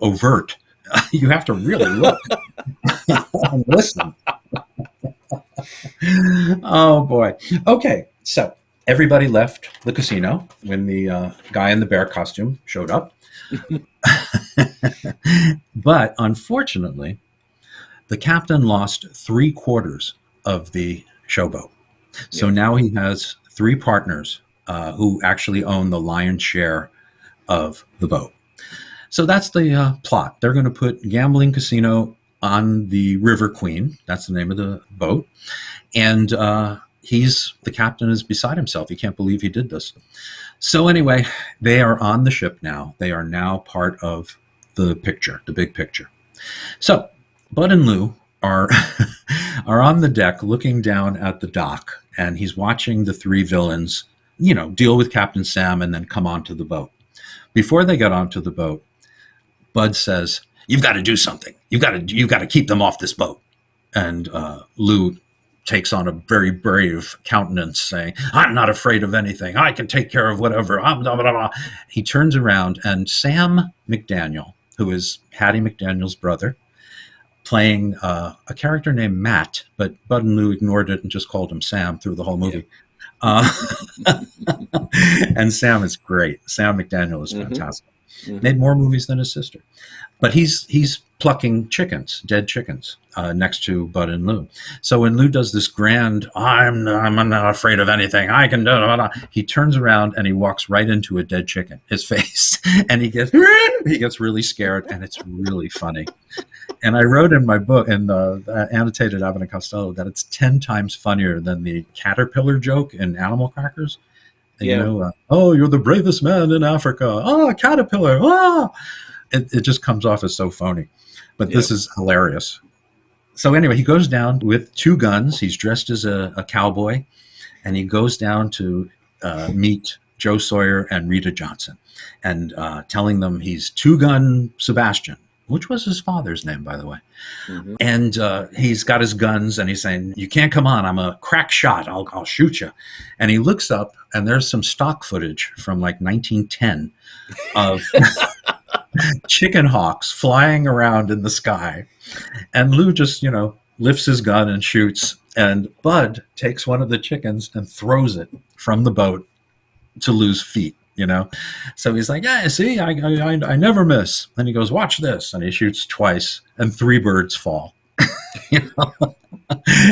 overt. You have to really look and listen. Oh boy. Okay. So everybody left the casino when the guy in the bear costume showed up. But unfortunately, the captain lost 3/4 of the Showboat. So now he has 3 partners who actually own the lion's share of the boat. So that's the plot. They're going to put Gambling Casino on the River Queen. That's the name of the boat. And the captain is beside himself. He can't believe he did this. So anyway, they are on the ship now. They are now part of the picture, the big picture. So Bud and Lou are on the deck looking down at the dock, and he's watching the 3 villains, deal with Captain Sam and then come onto the boat. Before they get onto the boat, Bud says, "You've got to do something. You've got to keep them off this boat." And Lou takes on a very brave countenance, saying, "I'm not afraid of anything. I can take care of whatever." Blah, blah, blah. He turns around, and Sam McDaniel, who is Hattie McDaniel's brother, playing a character named Matt, but Bud and Lou ignored it and just called him Sam through the whole movie. And Sam is great. Sam McDaniel is fantastic. Made more movies than his sister. But he's plucking chickens, dead chickens, next to Bud and Lou. So when Lou does this grand, I'm not afraid of anything, I can do it, he turns around and he walks right into a dead chicken, his face, and he gets really scared, and it's really funny. And I wrote in my book, in the annotated Abbott and Costello, that it's 10 times funnier than the caterpillar joke in Animal Crackers. Oh, you're the bravest man in Africa. Oh, caterpillar. Oh. It just comes off as so phony. But this is hilarious. So anyway, he goes down with 2 guns. He's dressed as a cowboy, and he goes down to meet Joe Sawyer and Rita Johnson, and telling them he's 2-Gun Sebastian, which was his father's name, by the way. And he's got his guns, and he's saying, "You can't come on. I'm a crack shot. I'll shoot you." And he looks up, and there's some stock footage from like 1910 of chicken hawks flying around in the sky. And Lou just, lifts his gun and shoots. And Bud takes one of the chickens and throws it from the boat to Lou's feet. So he's like, "Yeah, see, I never miss." And he goes, "Watch this." And he shoots twice, and 3 birds fall.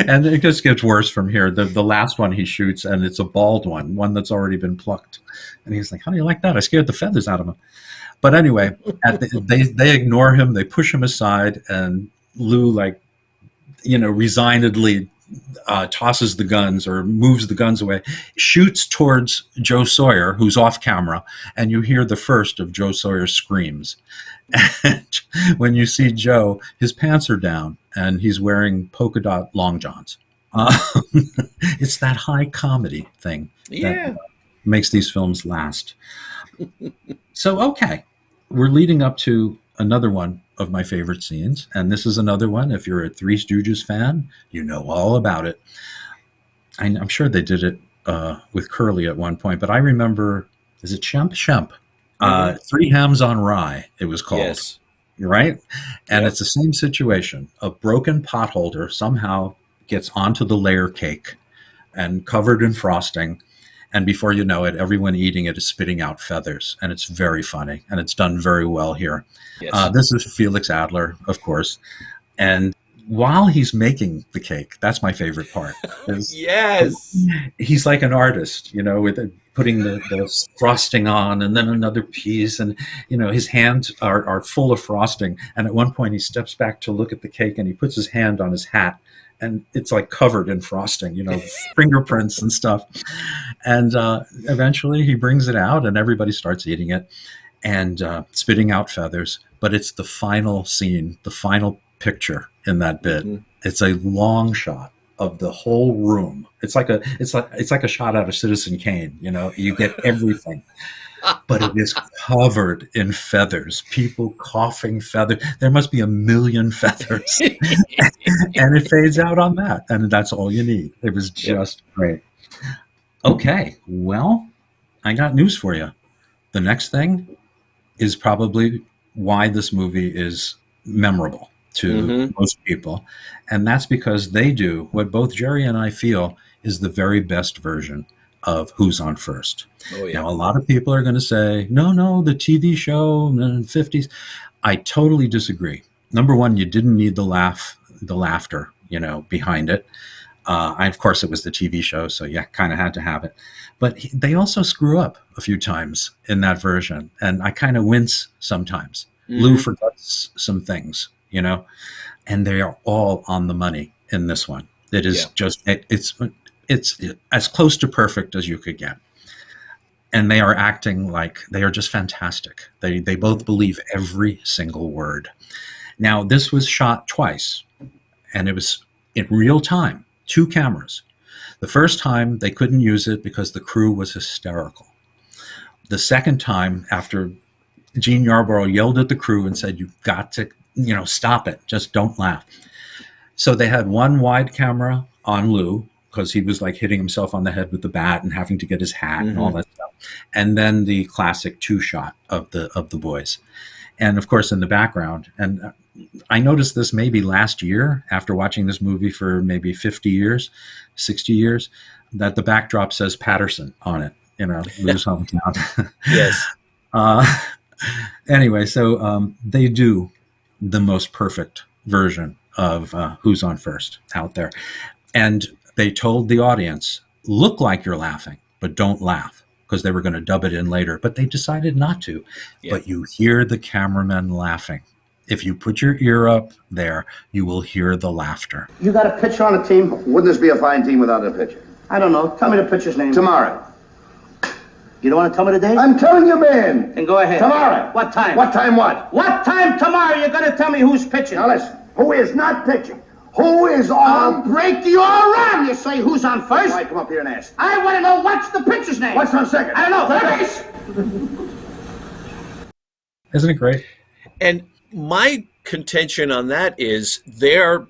And it just gets worse from here. The last one he shoots, and it's a bald one that's already been plucked. And he's like, "How do you like that? I scared the feathers out of him." But anyway, they ignore him. They push him aside, and Lou, resignedly tosses the guns or moves the guns away, shoots towards Joe Sawyer, who's off camera, and you hear the first of Joe Sawyer's screams. And when you see Joe, his pants are down, and he's wearing polka dot long johns. It's that high comedy thing. makes these films last. So, okay, we're leading up to another one of my favorite scenes, and this is another one. If you're a Three Stooges fan, you know all about it. I'm sure they did it with Curly at one point, but I remember, is it Shemp? Shemp. Three Hams on Rye, it was called. Yes. Right? And Yep. it's the same situation. A broken pot holder somehow gets onto the layer cake and covered in frosting. And before you know it, everyone eating it is spitting out feathers. And it's very funny. And it's done very well here. Yes. This is Felix Adler, of course. And while he's making the cake, that's my favorite part. Yes. He's like an artist, with putting the frosting on and then another piece. And, his hands are full of frosting. And at one point he steps back to look at the cake and he puts his hand on his hat. And it's like covered in frosting, fingerprints and stuff. And eventually he brings it out and everybody starts eating it and spitting out feathers. But it's the final scene, the final picture in that bit. Mm-hmm. It's a long shot of the whole room. It's like a shot out of Citizen Kane. You get everything. But it is covered in feathers, people coughing feathers. There must be 1 million feathers. And it fades out on that. And that's all you need. It was just great. Okay, well, I got news for you. The next thing is probably why this movie is memorable to most people. And that's because they do what both Jerry and I feel is the very best version of Who's on First. Oh, yeah. Now, a lot of people are going to say, no, the TV show in the 50s. I totally disagree. Number one, you didn't need the laughter, behind it. Of course, it was the TV show, so you kind of had to have it. But they also screw up a few times in that version, and I kind of wince sometimes. Mm-hmm. Lou forgets some things, and they are all on the money in this one. It is just, it's as close to perfect as you could get. And they are acting like they are just fantastic. They both believe every single word. Now, this was shot twice, and it was in real time, 2 cameras. The first time, they couldn't use it because the crew was hysterical. The second time, after Gene Yarborough yelled at the crew and said, "You've got to, stop it. Just don't laugh." So they had one wide camera on Lou, because he was like hitting himself on the head with the bat and having to get his hat and all that stuff. And then the classic 2-shot of the boys. And of course, in the background, and I noticed this maybe last year after watching this movie for maybe 50 years, 60 years, that the backdrop says Patterson on it, Lou's hometown. Yes. Anyway, so they do the most perfect version of Who's on First out there. And they told the audience, look like you're laughing, but don't laugh, because they were going to dub it in later. But they decided not to. Yeah. But you hear the cameramen laughing. If you put your ear up there, you will hear the laughter. You got a pitcher on the team? Wouldn't this be a fine team without a pitcher? I don't know. Tell me the pitcher's name. Tomorrow. You don't want to tell me the date? I'm telling you, man. Then go ahead. Tomorrow. What time? What time what? What time tomorrow? You're going to tell me who's pitching. Now listen, who is not pitching? Who is on? I'll break your arm. You say who's on first? Why come up here and ask? I want to know what's the pitcher's name. What's on second? I don't know. Third base. Isn't it great? And my contention on that is they're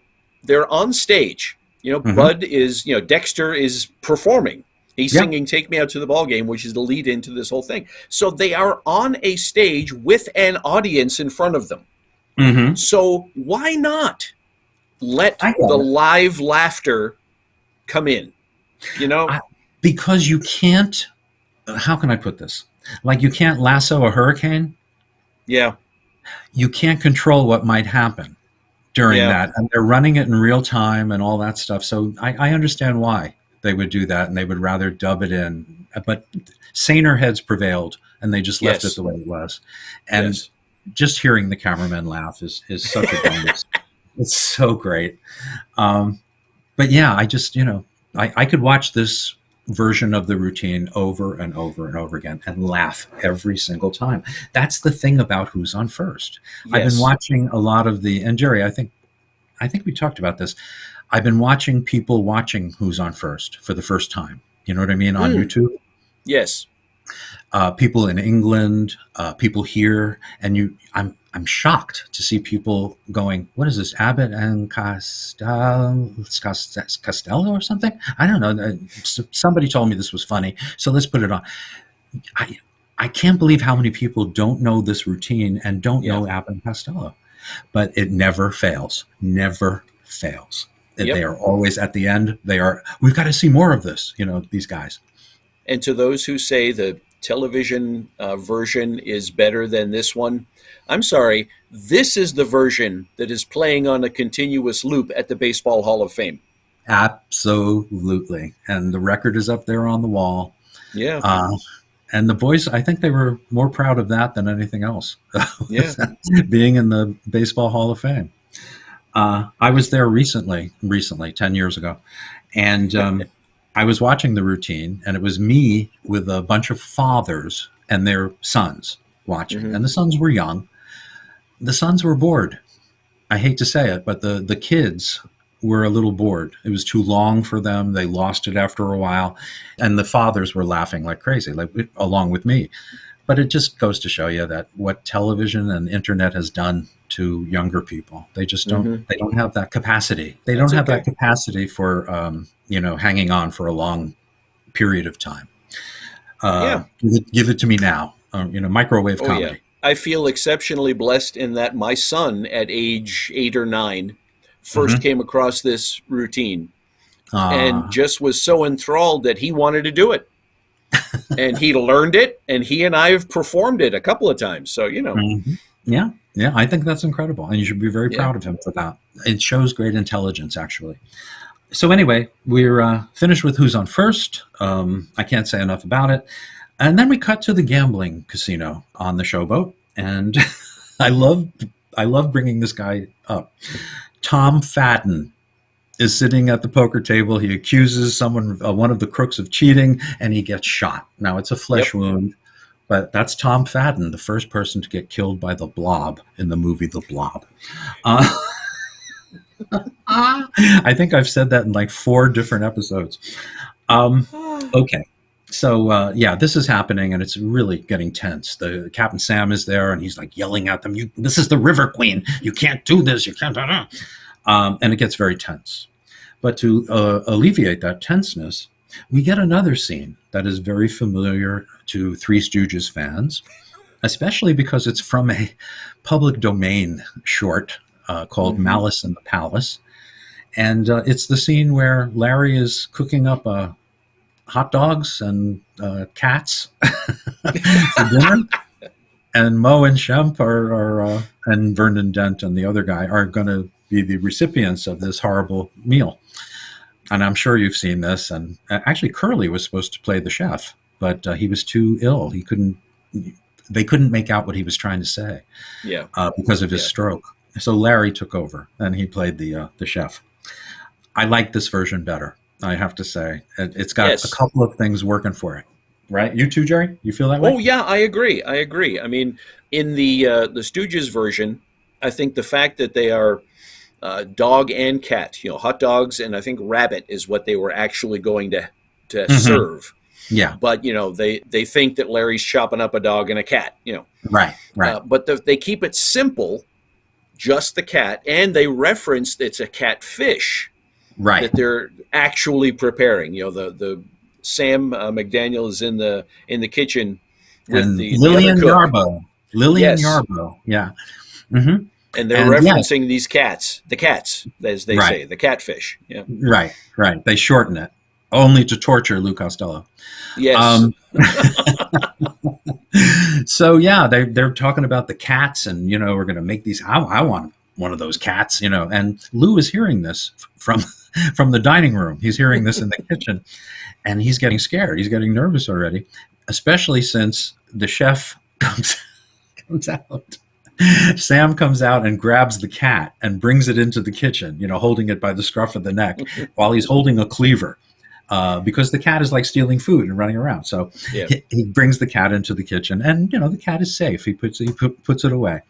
on stage. Bud is, Dexter is performing. He's singing "Take Me Out to the Ball Game," which is the lead into this whole thing. So they are on a stage with an audience in front of them. Mm-hmm. So why not let the live laughter come in? Because you can't. How can I put this? Like, you can't lasso a hurricane. Yeah. You can't control what might happen during that. And they're running it in real time and all that stuff. So I understand why they would do that, and they would rather dub it in. But saner heads prevailed, and they just left it the way it was. And just hearing the cameraman laugh is such a bonus. It's so great. But yeah, I just, I could watch this version of the routine over and over and over again and laugh every single time. That's the thing about Who's on First. Yes. I've been watching a lot of and Jerry, I think we talked about this. I've been watching people watching Who's on First for the first time. You know what I mean? On YouTube. Yes. People in England, people here, and I'm shocked to see people going, what is this, Abbott and Costello or something? I don't know. Somebody told me this was funny, so let's put it on. I can't believe how many people don't know this routine and don't know Abbott and Costello, but it never fails. Never fails. They are always at the end. We've got to see more of this, these guys. And to those who say the television version is better than this one, I'm sorry, this is the version that is playing on a continuous loop at the Baseball Hall of Fame. Absolutely. And the record is up there on the wall. Yeah. And the boys, I think they were more proud of that than anything else. Yeah. Being in the Baseball Hall of Fame. I was there recently, 10 years ago. And I was watching the routine, and it was me with a bunch of fathers and their sons watching. Mm-hmm. And the sons were young. The sons were bored. I hate to say it, but the kids were a little bored. It was too long for them. They lost it after a while. And the fathers were laughing like crazy, along with me. But it just goes to show you that what television and internet has done to younger people, they just don't, they don't have that capacity. They don't have that capacity for, hanging on for a long period of time. Give it to me now. Microwave comedy. Yeah. I feel exceptionally blessed in that my son at age 8 or 9 first came across this routine and just was so enthralled that he wanted to do it. And he learned it, and he and I have performed it a couple of times. So, Yeah, I think that's incredible. And you should be very proud of him for that. It shows great intelligence, actually. So anyway, we're finished with Who's on First. I can't say enough about it. And then we cut to the gambling casino on the Showboat. And I love bringing this guy up. Tom Fadden is sitting at the poker table. He accuses one of the crooks of cheating, and he gets shot. Now, it's a flesh wound, but that's Tom Fadden, the first person to get killed by the Blob in the movie The Blob. I think I've said that in like 4 different episodes. Okay. So, this is happening, and it's really getting tense. The Captain Sam is there, and he's like yelling at them, this is the River Queen. You can't do this. You can't. And it gets very tense. But to alleviate that tenseness, we get another scene that is very familiar to Three Stooges fans, especially because it's from a public domain short called Malice in the Palace. And it's the scene where Larry is cooking up hot dogs and cats for dinner. And Mo and Shemp and Vernon Dent and the other guy are going to be the recipients of this horrible meal. And I'm sure you've seen this. And actually, Curly was supposed to play the chef, but he was too ill. They couldn't make out what he was trying to say because of his stroke. So Larry took over, and he played the chef. I like this version better, I have to say. It's got a couple of things working for it. Right? You too, Jerry? You feel that way? Oh, yeah, I agree. I mean, in the Stooges version, I think the fact that they are dog and cat, hot dogs, and I think rabbit is what they were actually going to serve. Yeah. But, they think that Larry's chopping up a dog and a cat, Right. But they keep it simple, just the cat, and they reference it's a catfish that they're actually preparing. The Sam McDaniel is in the kitchen with and the Lillian other cook. Yarbo. Lillian Yarbo, yeah. Mm-hmm. And they're referencing these cats, the cats, as they say, the catfish. Yeah. Right. They shorten it only to torture Lou Costello. Yes. So they're talking about the cats, and we're going to make these. I want one of those cats, And Lou is hearing this from the dining room. He's hearing this in the kitchen, and he's getting scared. He's getting nervous already, especially since the chef comes out. Sam comes out and grabs the cat and brings it into the kitchen, holding it by the scruff of the neck while he's holding a cleaver, because the cat is like stealing food and running around. So he brings the cat into the kitchen, and the cat is safe. He puts it away.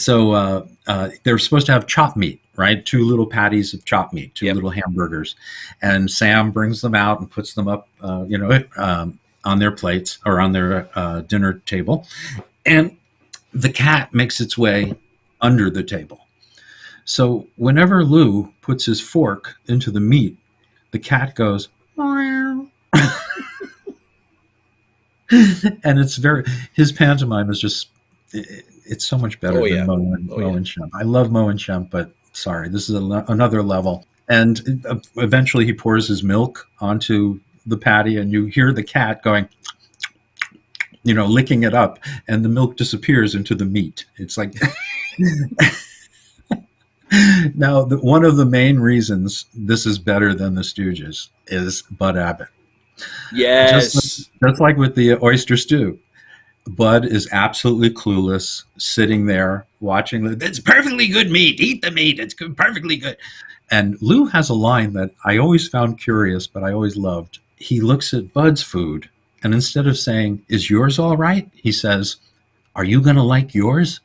they're supposed to have chopped meat, right? 2 little patties of chopped meat, 2 little hamburgers, and Sam brings them out and puts them up, on their plates or on their dinner table, and the cat makes its way under the table. So whenever Lou puts his fork into the meat, the cat goes, meow. And his pantomime is just, it's so much better than Mo and Shemp. I love Mo and Shemp, but sorry, this is another level. And eventually he pours his milk onto the patty, and you hear the cat going, licking it up, and the milk disappears into the meat. It's like... Now, one of the main reasons this is better than the Stooges is Bud Abbott. Yes. Just like with the oyster stew. Bud is absolutely clueless, sitting there watching. It's perfectly good meat. Eat the meat. It's perfectly good. And Lou has a line that I always found curious, but I always loved. He looks at Bud's food, and instead of saying, "Is yours all right?" he says, "Are you going to like yours?"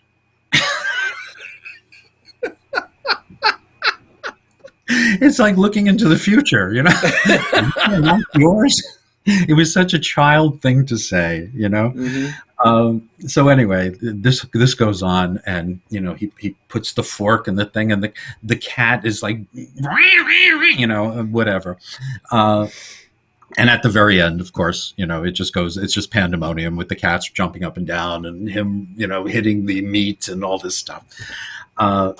It's like looking into the future, Like yours. It was such a child thing to say, Mm-hmm. So anyway, this goes on, and he puts the fork in the thing, and the cat is like, whatever. And at the very end, of course, it's just pandemonium with the cats jumping up and down and him, hitting the meat and all this stuff.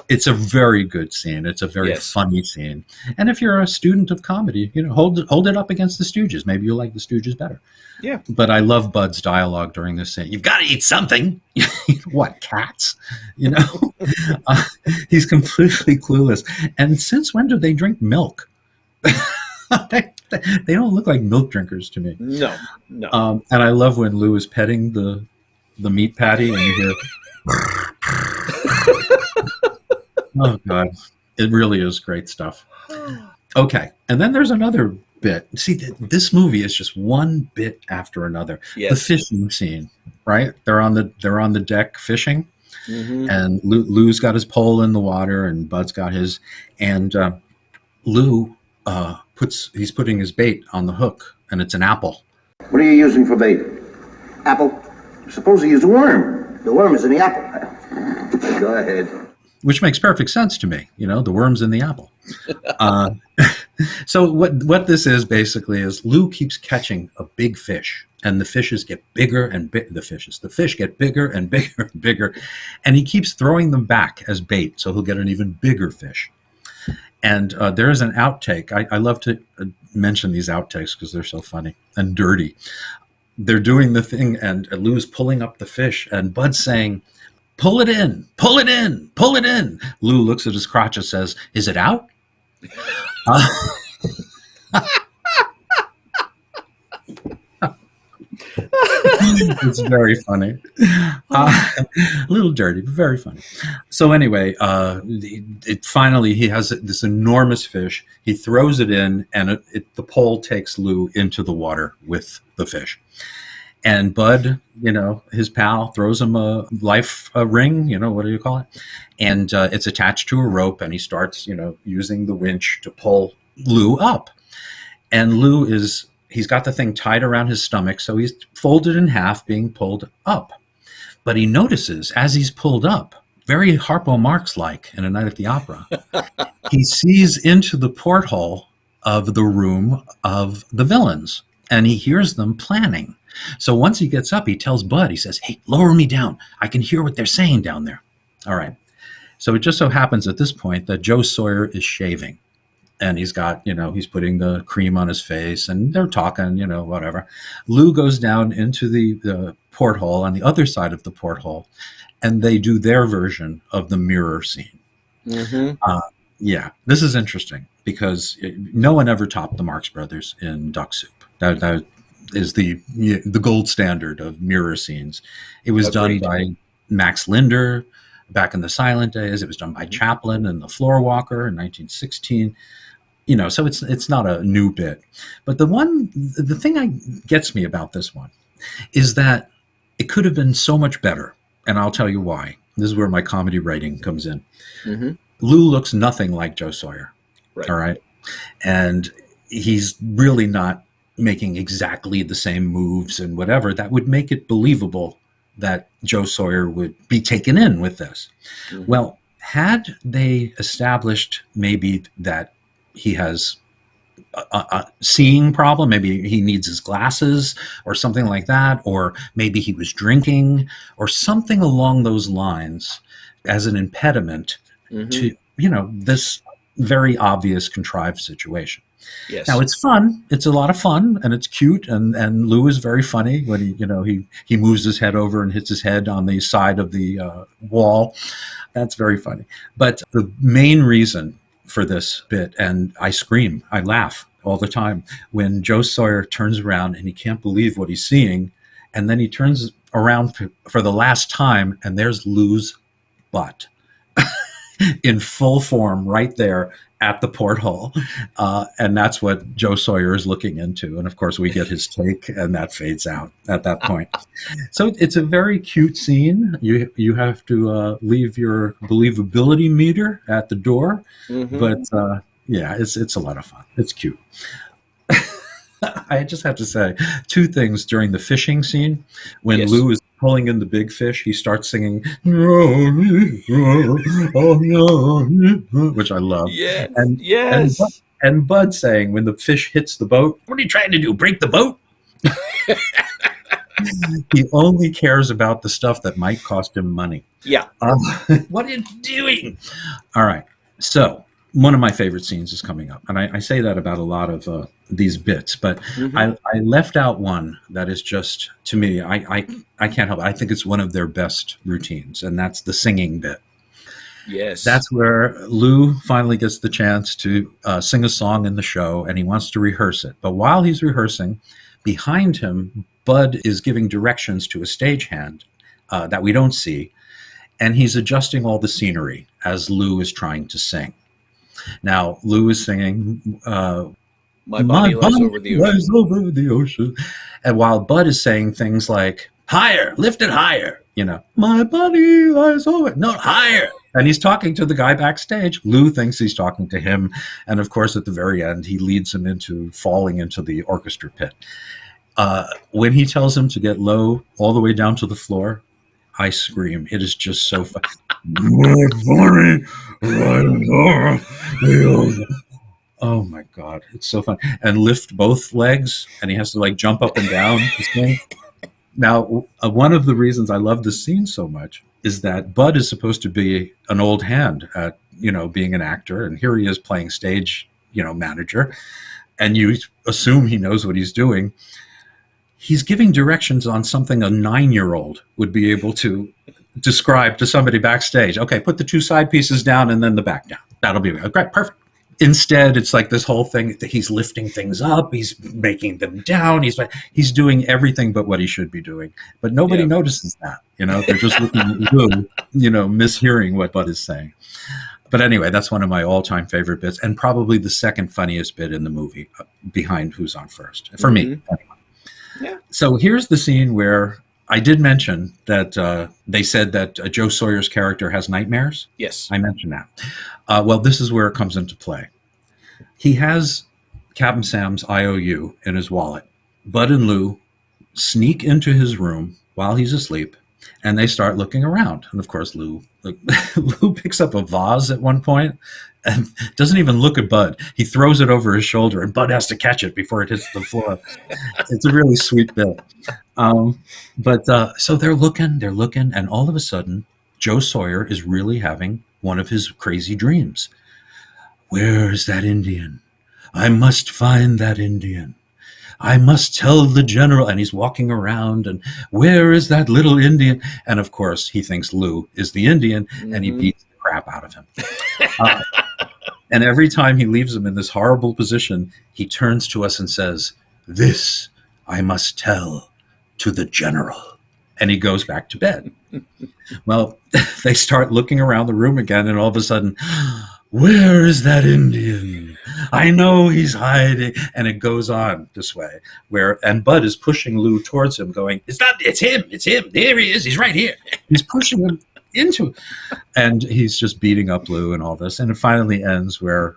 It's a very good scene. It's a very funny scene. And if you're a student of comedy, hold it up against the Stooges. Maybe you'll like the Stooges better. Yeah. But I love Bud's dialogue during this scene. You've got to eat something. What, cats? He's completely clueless. And since when do they drink milk? They don't look like milk drinkers to me. No. And I love when Lou is petting the meat patty, and you hear... Oh, God. It really is great stuff. Okay. And then there's another bit. See, this movie is just one bit after another. Yes. The fishing scene, right? They're on the deck fishing, Mm-hmm. and Lou's got his pole in the water, and Bud's got his, and Lou he's putting his bait on the hook, and it's an apple. What are you using for bait? Apple. Suppose you use a worm. The worm is in the apple. Go ahead. Which makes perfect sense to me. The worm's in the apple. So what this is basically is Lou keeps catching a big fish, and the fishes get bigger and the fish get bigger and bigger and bigger, and he keeps throwing them back as bait, so he'll get an even bigger fish. And there is an outtake. I love to mention these outtakes because they're so funny and dirty. They're doing the thing, and Lou's pulling up the fish, and Bud's saying, "Pull it in, pull it in, pull it in." Lou looks at his crotch and says, "Is it out?" It's very funny. A little dirty, but very funny. So anyway, finally he has this enormous fish. He throws it in, and the pole takes Lou into the water with the fish. And Bud, his pal, throws him a life ring, what do you call it? And it's attached to a rope, and he starts, using the winch to pull Lou up. And he's got the thing tied around his stomach, so he's folded in half, being pulled up. But he notices, as he's pulled up, very Harpo Marx-like in A Night at the Opera, he sees into the porthole of the room of the villains, and he hears them planning. So once he gets up, he tells Bud, he says, "Hey, lower me down. I can hear what they're saying down there." All right. So it just so happens at this point that Joe Sawyer is shaving. And he's got, he's putting the cream on his face, and they're talking, whatever. Lou goes down into the porthole on the other side of the porthole, and they do their version of the mirror scene. Mm-hmm. Yeah, this is interesting because no one ever topped the Marx Brothers in Duck Soup. That is the gold standard of mirror scenes. It was done by Max Linder back in the silent days. It was done by Chaplin and the Floor Walker in 1916. So it's not a new bit. But the thing that gets me about this one is that it could have been so much better, and I'll tell you why. This is where my comedy writing comes in. Mm-hmm. Lou looks nothing like Joe Sawyer. Right. All right. And he's really not making exactly the same moves and whatever that would make it believable that Joe Sawyer would be taken in with this. Mm-hmm. Well, had they established maybe that he has a seeing problem, maybe he needs his glasses or something like that, or maybe he was drinking or something along those lines as an impediment to, this very obvious contrived situation. Yes. Now it's fun. It's a lot of fun, and it's cute. And Lou is very funny when he moves his head over and hits his head on the side of the wall. That's very funny. But the main reason for this bit, and I scream, I laugh all the time when Joe Sawyer turns around and he can't believe what he's seeing, and then he turns around for the last time, and there's Lou's butt in full form right there at the porthole. And that's what Joe Sawyer is looking into. And of course we get his take, and that fades out at that point. So it's a very cute scene. You have to leave your believability meter at the door. Mm-hmm. But yeah, it's a lot of fun. It's cute. I just have to say two things during the fishing scene. When Lou is pulling in the big fish, he starts singing, which I love. And Bud saying, when the fish hits the boat, what are you trying to do, break the boat? He only cares about the stuff that might cost him money. Yeah. What are you doing? All right. So one of my favorite scenes is coming up. And I say that about a lot of these bits, but I left out one that is just, to me, I can't help it. I think it's one of their best routines, and that's the singing bit. Yes. That's where Lou finally gets the chance to sing a song in the show, and he wants to rehearse it. But while he's rehearsing, behind him, Bud is giving directions to a stagehand that we don't see, and he's adjusting all the scenery as Lou is trying to sing. Now, Lou is singing, My body lies over the ocean. And while Bud is saying things like, higher, lift it higher, my body lies over, no, higher. And he's talking to the guy backstage. Lou thinks he's talking to him. And of course, at the very end, he leads him into falling into the orchestra pit. When he tells him to get low all the way down to the floor, I scream. It is just so fun. Oh my God, it's so fun. And lift both legs, and he has to jump up and down. Now, one of the reasons I love this scene so much is that Bud is supposed to be an old hand at, being an actor, and here he is playing stage, manager, and you assume he knows what he's doing. He's giving directions on something a 9-year-old would be able to describe to somebody backstage. Okay, put the two side pieces down and then the back down. That'll be great, perfect. Instead, it's like this whole thing that he's lifting things up, he's making them down, he's doing everything but what he should be doing. But nobody notices that, they're just looking at Lou, mishearing what Bud is saying. But anyway, that's one of my all-time favorite bits, and probably the second funniest bit in the movie, behind Who's on First, for me. Anyway. Yeah. So here's the scene where I did mention that they said that Joe Sawyer's character has nightmares. Yes. I mentioned that. Well, this is where it comes into play. He has Captain Sam's IOU in his wallet. Bud and Lou sneak into his room while he's asleep, and they start looking around. And of course, Lou picks up a vase at one point and doesn't even look at Bud. He throws it over his shoulder, and Bud has to catch it before it hits the floor. It's a really sweet bit. So they're looking, and all of a sudden, Joe Sawyer is really having one of his crazy dreams. Where's that Indian? I must find that Indian. I must tell the general. And he's walking around, and where is that little Indian? And of course, he thinks Lou is the Indian, and he beats the crap out of him. And every time he leaves him in this horrible position, he turns to us and says, "This I must tell to the general." And he goes back to bed. Well, they start looking around the room again, and all of a sudden, where is that Indian? I know he's hiding. And it goes on this way, and Bud is pushing Lou towards him, going, it's him. There he is. He's right here. He's pushing him. into, and he's just beating up Lou and all this. And it finally ends where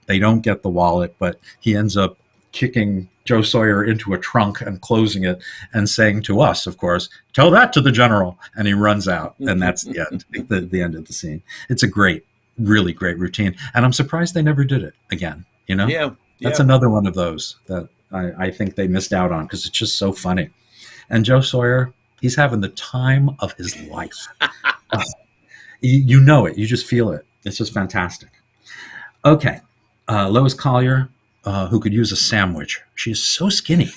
they don't get the wallet, but he ends up kicking Joe Sawyer into a trunk and closing it and saying to us, of course, tell that to the general. And he runs out, and that's the end, the end of the scene. It's a great, really great routine. And I'm surprised they never did it again, you know? Yeah. That's another one of those that I think they missed out on because it's just so funny. And Joe Sawyer, he's having the time of his life. You know it. You just feel it. It's just fantastic. Okay. Lois Collier, who could use a sandwich. She is so skinny.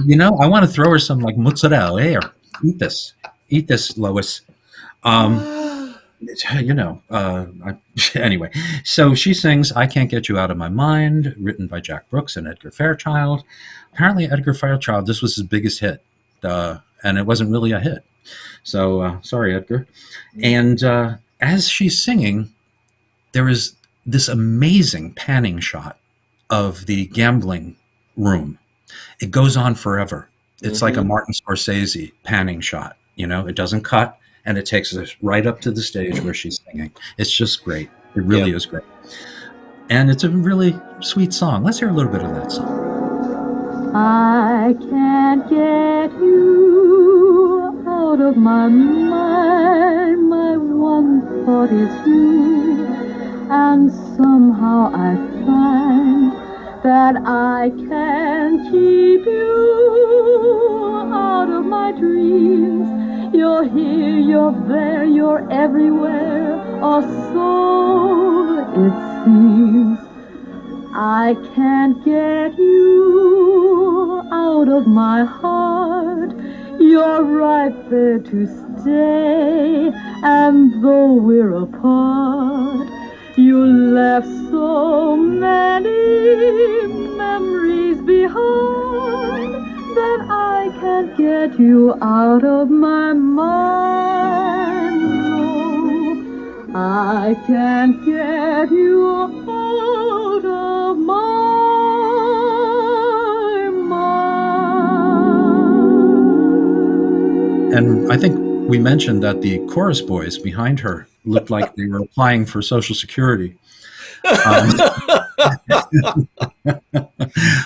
You know, I want to throw her some like mozzarella. Here, eat this. Eat this, Lois. You know, anyway. So she sings I Can't Get You Out of My Mind, written by Jack Brooks and Edgar Fairchild. Apparently, Edgar Fairchild, this was his biggest hit. And it wasn't really a hit. So, sorry, Edgar. And as she's singing, there is this amazing panning shot of the gambling room. It goes on forever. It's like a Martin Scorsese panning shot. You know, it doesn't cut, and it takes us right up to the stage where she's singing. It's just great. It really is great. And it's a really sweet song. Let's hear a little bit of that song. I can't get you out of my mind. My one thought is you, and somehow I find that I can't keep you out of my dreams. You're here, you're there, you're everywhere, or so it seems. I can't get you out of my heart. You're right there to stay, and though we're apart, you left so many memories behind that I can't get you out of my mind. No, I can't get you out of my mind. And I think we mentioned that the chorus boys behind her looked like they were applying for Social Security.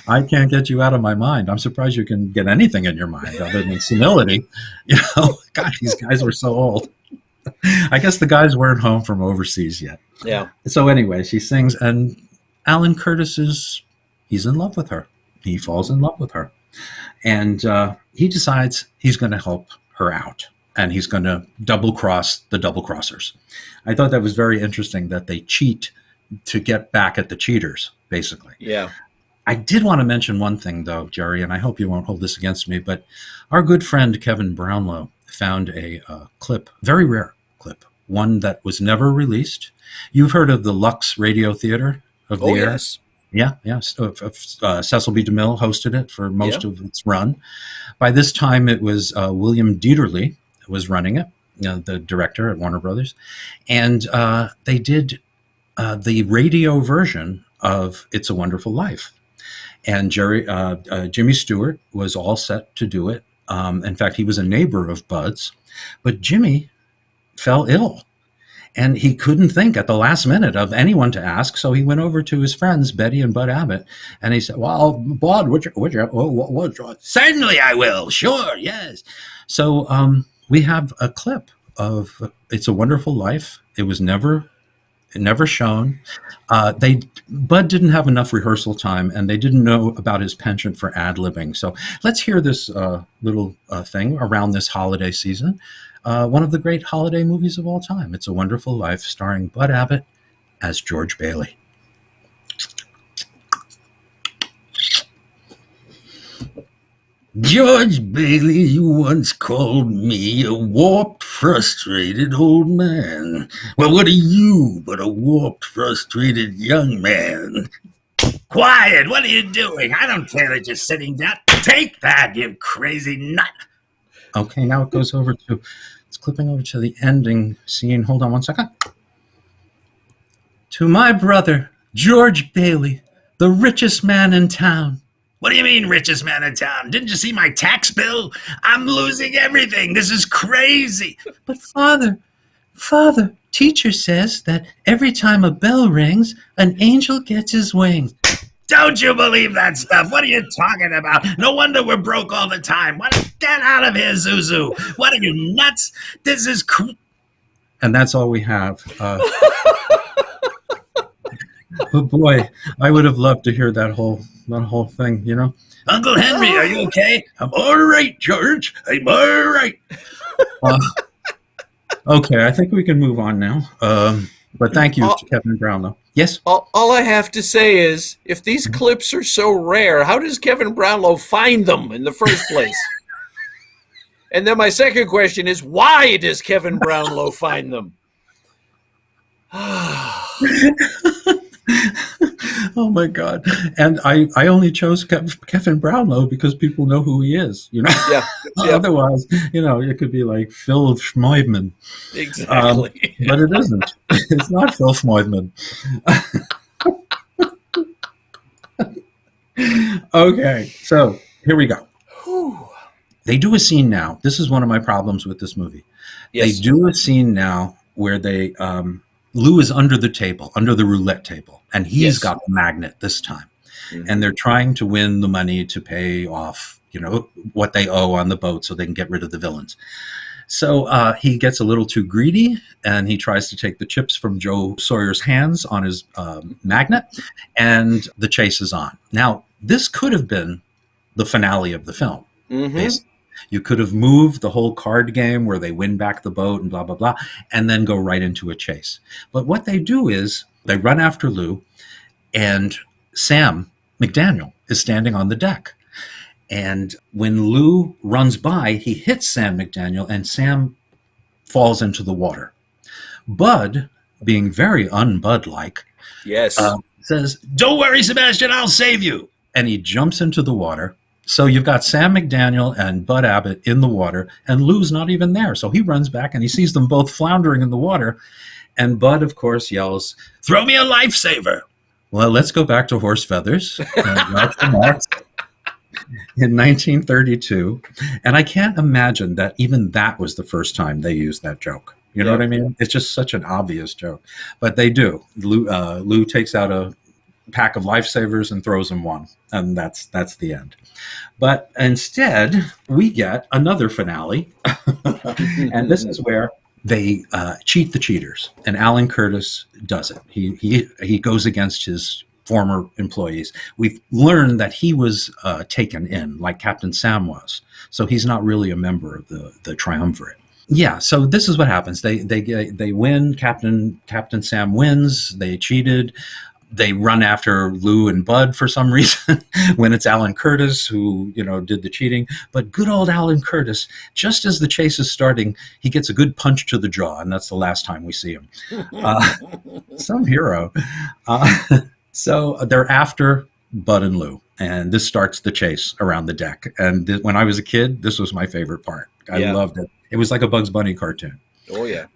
I can't get you out of my mind. I'm surprised you can get anything in your mind other than senility. You know, God, these guys were so old. I guess the guys weren't home from overseas yet. Yeah. So anyway, she sings, and Alan Curtis he's in love with her. He falls in love with her. And he decides he's going to help her out. And he's going to double-cross the double-crossers. I thought that was very interesting that they cheat to get back at the cheaters, basically. Yeah. I did want to mention one thing, though, Jerry, and I hope you won't hold this against me, but our good friend Kevin Brownlow found a clip, very rare clip, one that was never released. You've heard of the Lux Radio Theater of the Air? Yes. Yeah. Cecil B. DeMille hosted it for most of its run. By this time, it was William Dieterle was running it, the director at Warner Brothers, and they did the radio version of It's a Wonderful Life. And Jimmy Stewart was all set to do it. In fact, he was a neighbor of Bud's, but Jimmy fell ill. And he couldn't think at the last minute of anyone to ask, so he went over to his friends, Betty and Bud Abbott, and he said, well, Bud, would you? Certainly I will. Sure, yes. So we have a clip of It's a Wonderful Life. It was never shown. Bud didn't have enough rehearsal time, and they didn't know about his penchant for ad-libbing. So let's hear this little thing around this holiday season. One of the great holiday movies of all time, It's a Wonderful Life, starring Bud Abbott as George Bailey. George Bailey, you once called me a warped, frustrated old man. Well, what are you but a warped, frustrated young man? Quiet! What are you doing? I don't care that you're sitting down. Take that, you crazy nut! Okay, now it's clipping over to the ending scene. Hold on one second. To my brother, George Bailey, the richest man in town, What do you mean, richest man in town? Didn't you see my tax bill? I'm losing everything. This is crazy. But Father, teacher says that every time a bell rings, an angel gets his wings. Don't you believe that stuff? What are you talking about? No wonder we're broke all the time. Get out of here, Zuzu. What are you, nuts? This is And that's all we have. Oh boy, I would have loved to hear that whole thing, you know. Uncle Henry, are you okay? I'm all right, George. I'm all right. Okay, I think we can move on now. But thank you to Kevin Brownlow. Yes? All I have to say is, if these clips are so rare, how does Kevin Brownlow find them in the first place? And then my second question is, why does Kevin Brownlow find them? Oh my God! And I only chose Kevin Brownlow because people know who he is. You know, yeah. Otherwise, you know, it could be like Phil Schmeidman. Exactly. But it isn't. It's not Phil Schmeidman. Okay, so here we go. Whew. They do a scene now. This is one of my problems with this movie. Yes. They do a scene now where they Lou is under the table, under the roulette table, and he's got the magnet this time. Mm-hmm. And they're trying to win the money to pay off, you know, what they owe on the boat so they can get rid of the villains. So he gets a little too greedy, and he tries to take the chips from Joe Sawyer's hands on his magnet, and the chase is on. Now, this could have been the finale of the film. Mm-hmm. You could have moved the whole card game where they win back the boat and blah, blah, blah, and then go right into a chase. But what they do is they run after Lou, and Sam McDaniel is standing on the deck. And when Lou runs by, he hits Sam McDaniel, and Sam falls into the water. Bud, being very un-Bud-like, says, "Don't worry, Sebastian, I'll save you." And he jumps into the water. So you've got Sam McDaniel and Bud Abbott in the water, and Lou's not even there. So he runs back, and he sees them both floundering in the water. And Bud, of course, yells, "Throw me a lifesaver." Well, let's go back to horse feathers. In 1932. And I can't imagine that even that was the first time they used that joke. You know what I mean? It's just such an obvious joke. But they do. Lou takes out a pack of lifesavers and throws him one. And that's the end. But instead, we get another finale. And this is where they cheat the cheaters. And Alan Curtis does it. He goes against his former employees. We've learned that he was taken in, like Captain Sam was. So he's not really a member of the triumvirate. Yeah, so this is what happens. They win. Captain Sam wins. They cheated. They run after Lou and Bud for some reason when it's Alan Curtis who, did the cheating. But good old Alan Curtis, just as the chase is starting, he gets a good punch to the jaw, and that's the last time we see him. Some hero. So they're after Bud and Lou, and this starts the chase around the deck. And when I was a kid, this was my favorite part. I loved it. It was like a Bugs Bunny cartoon. Oh, yeah.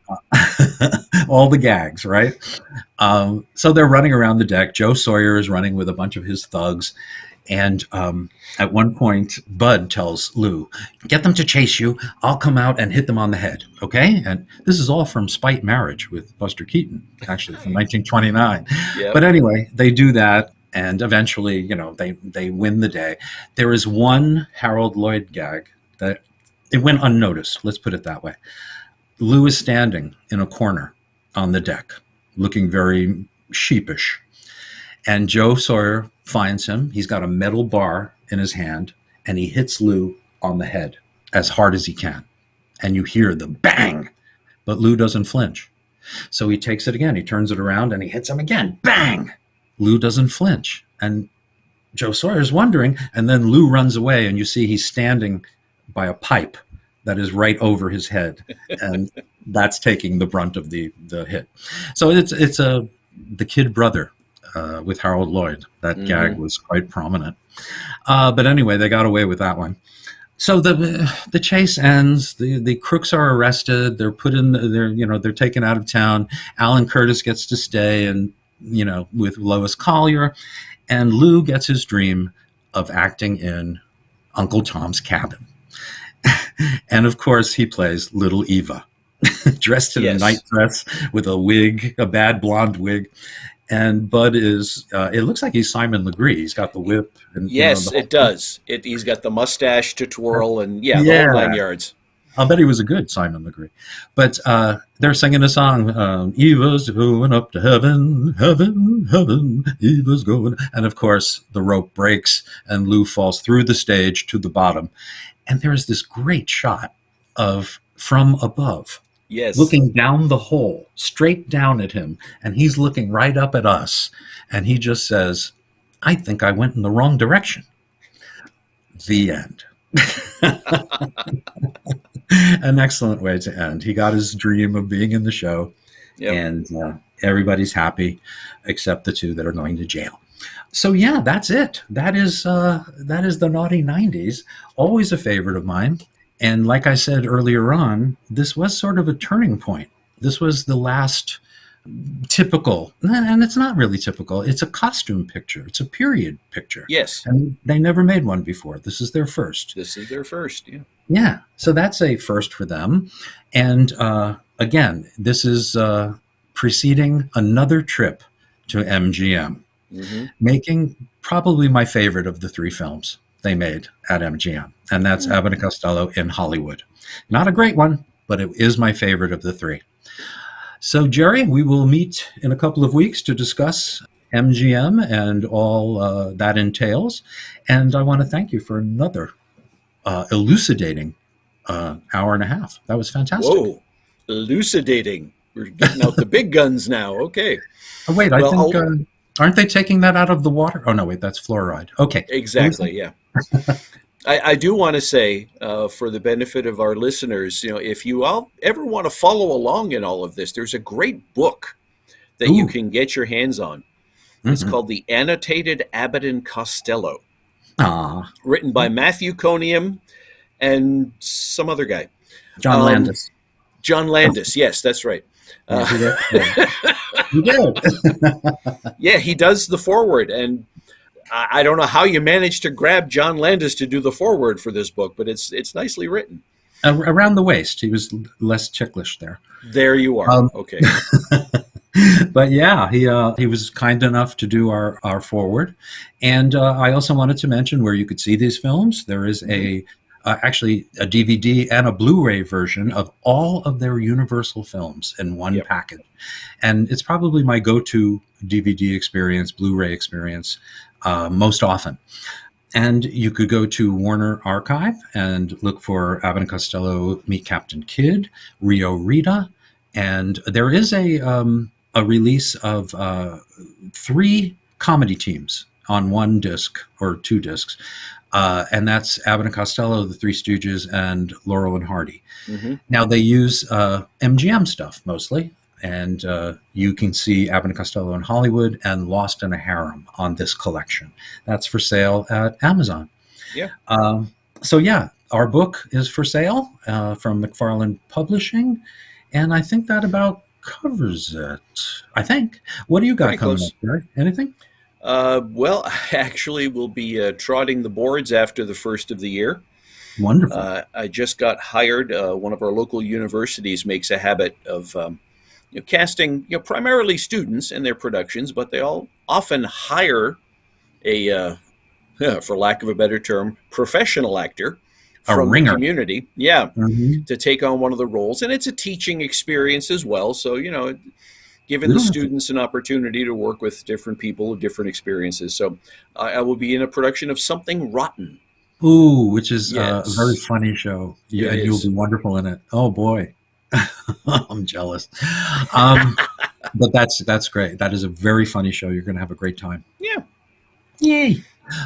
All the gags, right? So they're running around the deck. Joe Sawyer is running with a bunch of his thugs. And at one point, Bud tells Lou, "Get them to chase you. I'll come out and hit them on the head, okay?" And this is all from Spite Marriage with Buster Keaton, actually from 1929. Yep. But anyway, they do that. And eventually, they win the day. There is one Harold Lloyd gag that it went unnoticed. Let's put it that way. Lou is standing in a corner on the deck, looking very sheepish. And Joe Sawyer finds him. He's got a metal bar in his hand, and he hits Lou on the head as hard as he can. And you hear the bang, but Lou doesn't flinch. So he takes it again. He turns it around, and he hits him again. Bang! Lou doesn't flinch. And Joe Sawyer's wondering, and then Lou runs away, and you see he's standing by a pipe that is right over his head, and that's taking the brunt of the hit. So it's the kid brother with Harold Lloyd. That gag was quite prominent. But anyway, they got away with that one. So the chase ends. The crooks are arrested. They're put in. They're taken out of town. Alan Curtis gets to stay, and with Lois Collier, and Lou gets his dream of acting in Uncle Tom's Cabin. And of course, he plays Little Eva, dressed in a night dress with a wig, a bad blonde wig. And Bud is, it looks like he's Simon Legree. He's got the whip. And, yes, it does. He's got the mustache to twirl and the whole 9 yards. I'll bet he was a good Simon Legree. But they're singing a song, Eva's going up to heaven, heaven, heaven, Eva's going. And of course, the rope breaks and Lou falls through the stage to the bottom. And there is this great shot of from above, looking down the hole, straight down at him. And he's looking right up at us. And he just says, I think I went in the wrong direction. The end. An excellent way to end. He got his dream of being in the show, and everybody's happy except the two that are going to jail. So yeah, that's it. That is the Naughty 90s. Always a favorite of mine. And like I said earlier on, this was sort of a turning point. This was the last typical, and it's not really typical. It's a costume picture. It's a period picture. Yes. And they never made one before. This is their first. Yeah. Yeah. So that's a first for them. And again, this is preceding another trip to MGM, making probably my favorite of the three films they made at MGM. And that's Abbott and Costello in Hollywood. Not a great one, but it is my favorite of the three. So, Jerry, we will meet in a couple of weeks to discuss MGM and all that entails. And I want to thank you for another elucidating hour and a half. That was fantastic. Whoa, elucidating. We're getting out the big guns now. Okay. Oh, wait, I think, aren't they taking that out of the water? Oh, no, wait, that's fluoride. Okay. Exactly, yeah. I do want to say, for the benefit of our listeners, if you all ever want to follow along in all of this, there's a great book that you can get your hands on. It's called The Annotated Abbott and Costello, written by Matthew Coniam and some other guy. John Landis. John Landis, yes, that's right. He did. Yeah, he does the foreword, and I don't know how you managed to grab John Landis to do the foreword for this book, but it's nicely written. Around the waist. He was less ticklish there. There you are. Okay. But yeah, he was kind enough to do our foreword. And I also wanted to mention where you could see these films. There is actually a DVD and a Blu-ray version of all of their Universal films in one package. And it's probably my go-to DVD experience, Blu-ray experience, most often. And you could go to Warner Archive and look for Abbott and Costello Meet Captain Kidd, Rio Rita, and there is a release of 3 comedy teams on one disc or 2 discs, and that's Abbott and Costello, The Three Stooges, and Laurel and Hardy. Now they use MGM stuff mostly. And you can see Abbott and Costello in Hollywood and Lost in a Harem on this collection. That's for sale at Amazon. Yeah. So yeah, our book is for sale from McFarland Publishing, and I think that about covers it. I think. What do you got coming up, Jerry? Anything? Well, actually, we'll be trotting the boards after the first of the year. Wonderful. I just got hired. One of our local universities makes a habit of casting, primarily students in their productions, but they all often hire a, for lack of a better term, professional actor from the community, to take on one of the roles. And it's a teaching experience as well. So, giving the students an opportunity to work with different people with different experiences. So I will be in a production of Something Rotten. Ooh, which is a very funny show. Yeah, and you'll be wonderful in it. Oh, boy. I'm jealous. But that's great. That is a very funny show. You're going to have a great time. Yeah. Yay.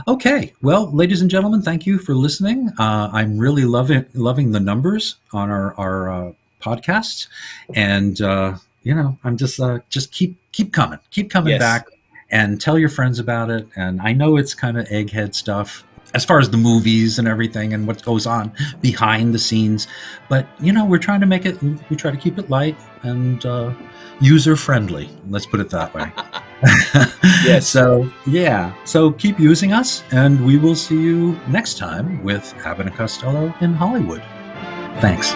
Okay. Well, ladies and gentlemen, thank you for listening. I'm really loving the numbers on our podcasts. And, I'm just keep coming. Keep coming back and tell your friends about it. And I know it's kind of egghead stuff. as far as the movies and everything and what goes on behind the scenes. But, we're trying to we try to keep it light and user friendly. Let's put it that way. Yes. So keep using us, and we will see you next time with Abbott and Costello in Hollywood. Thanks.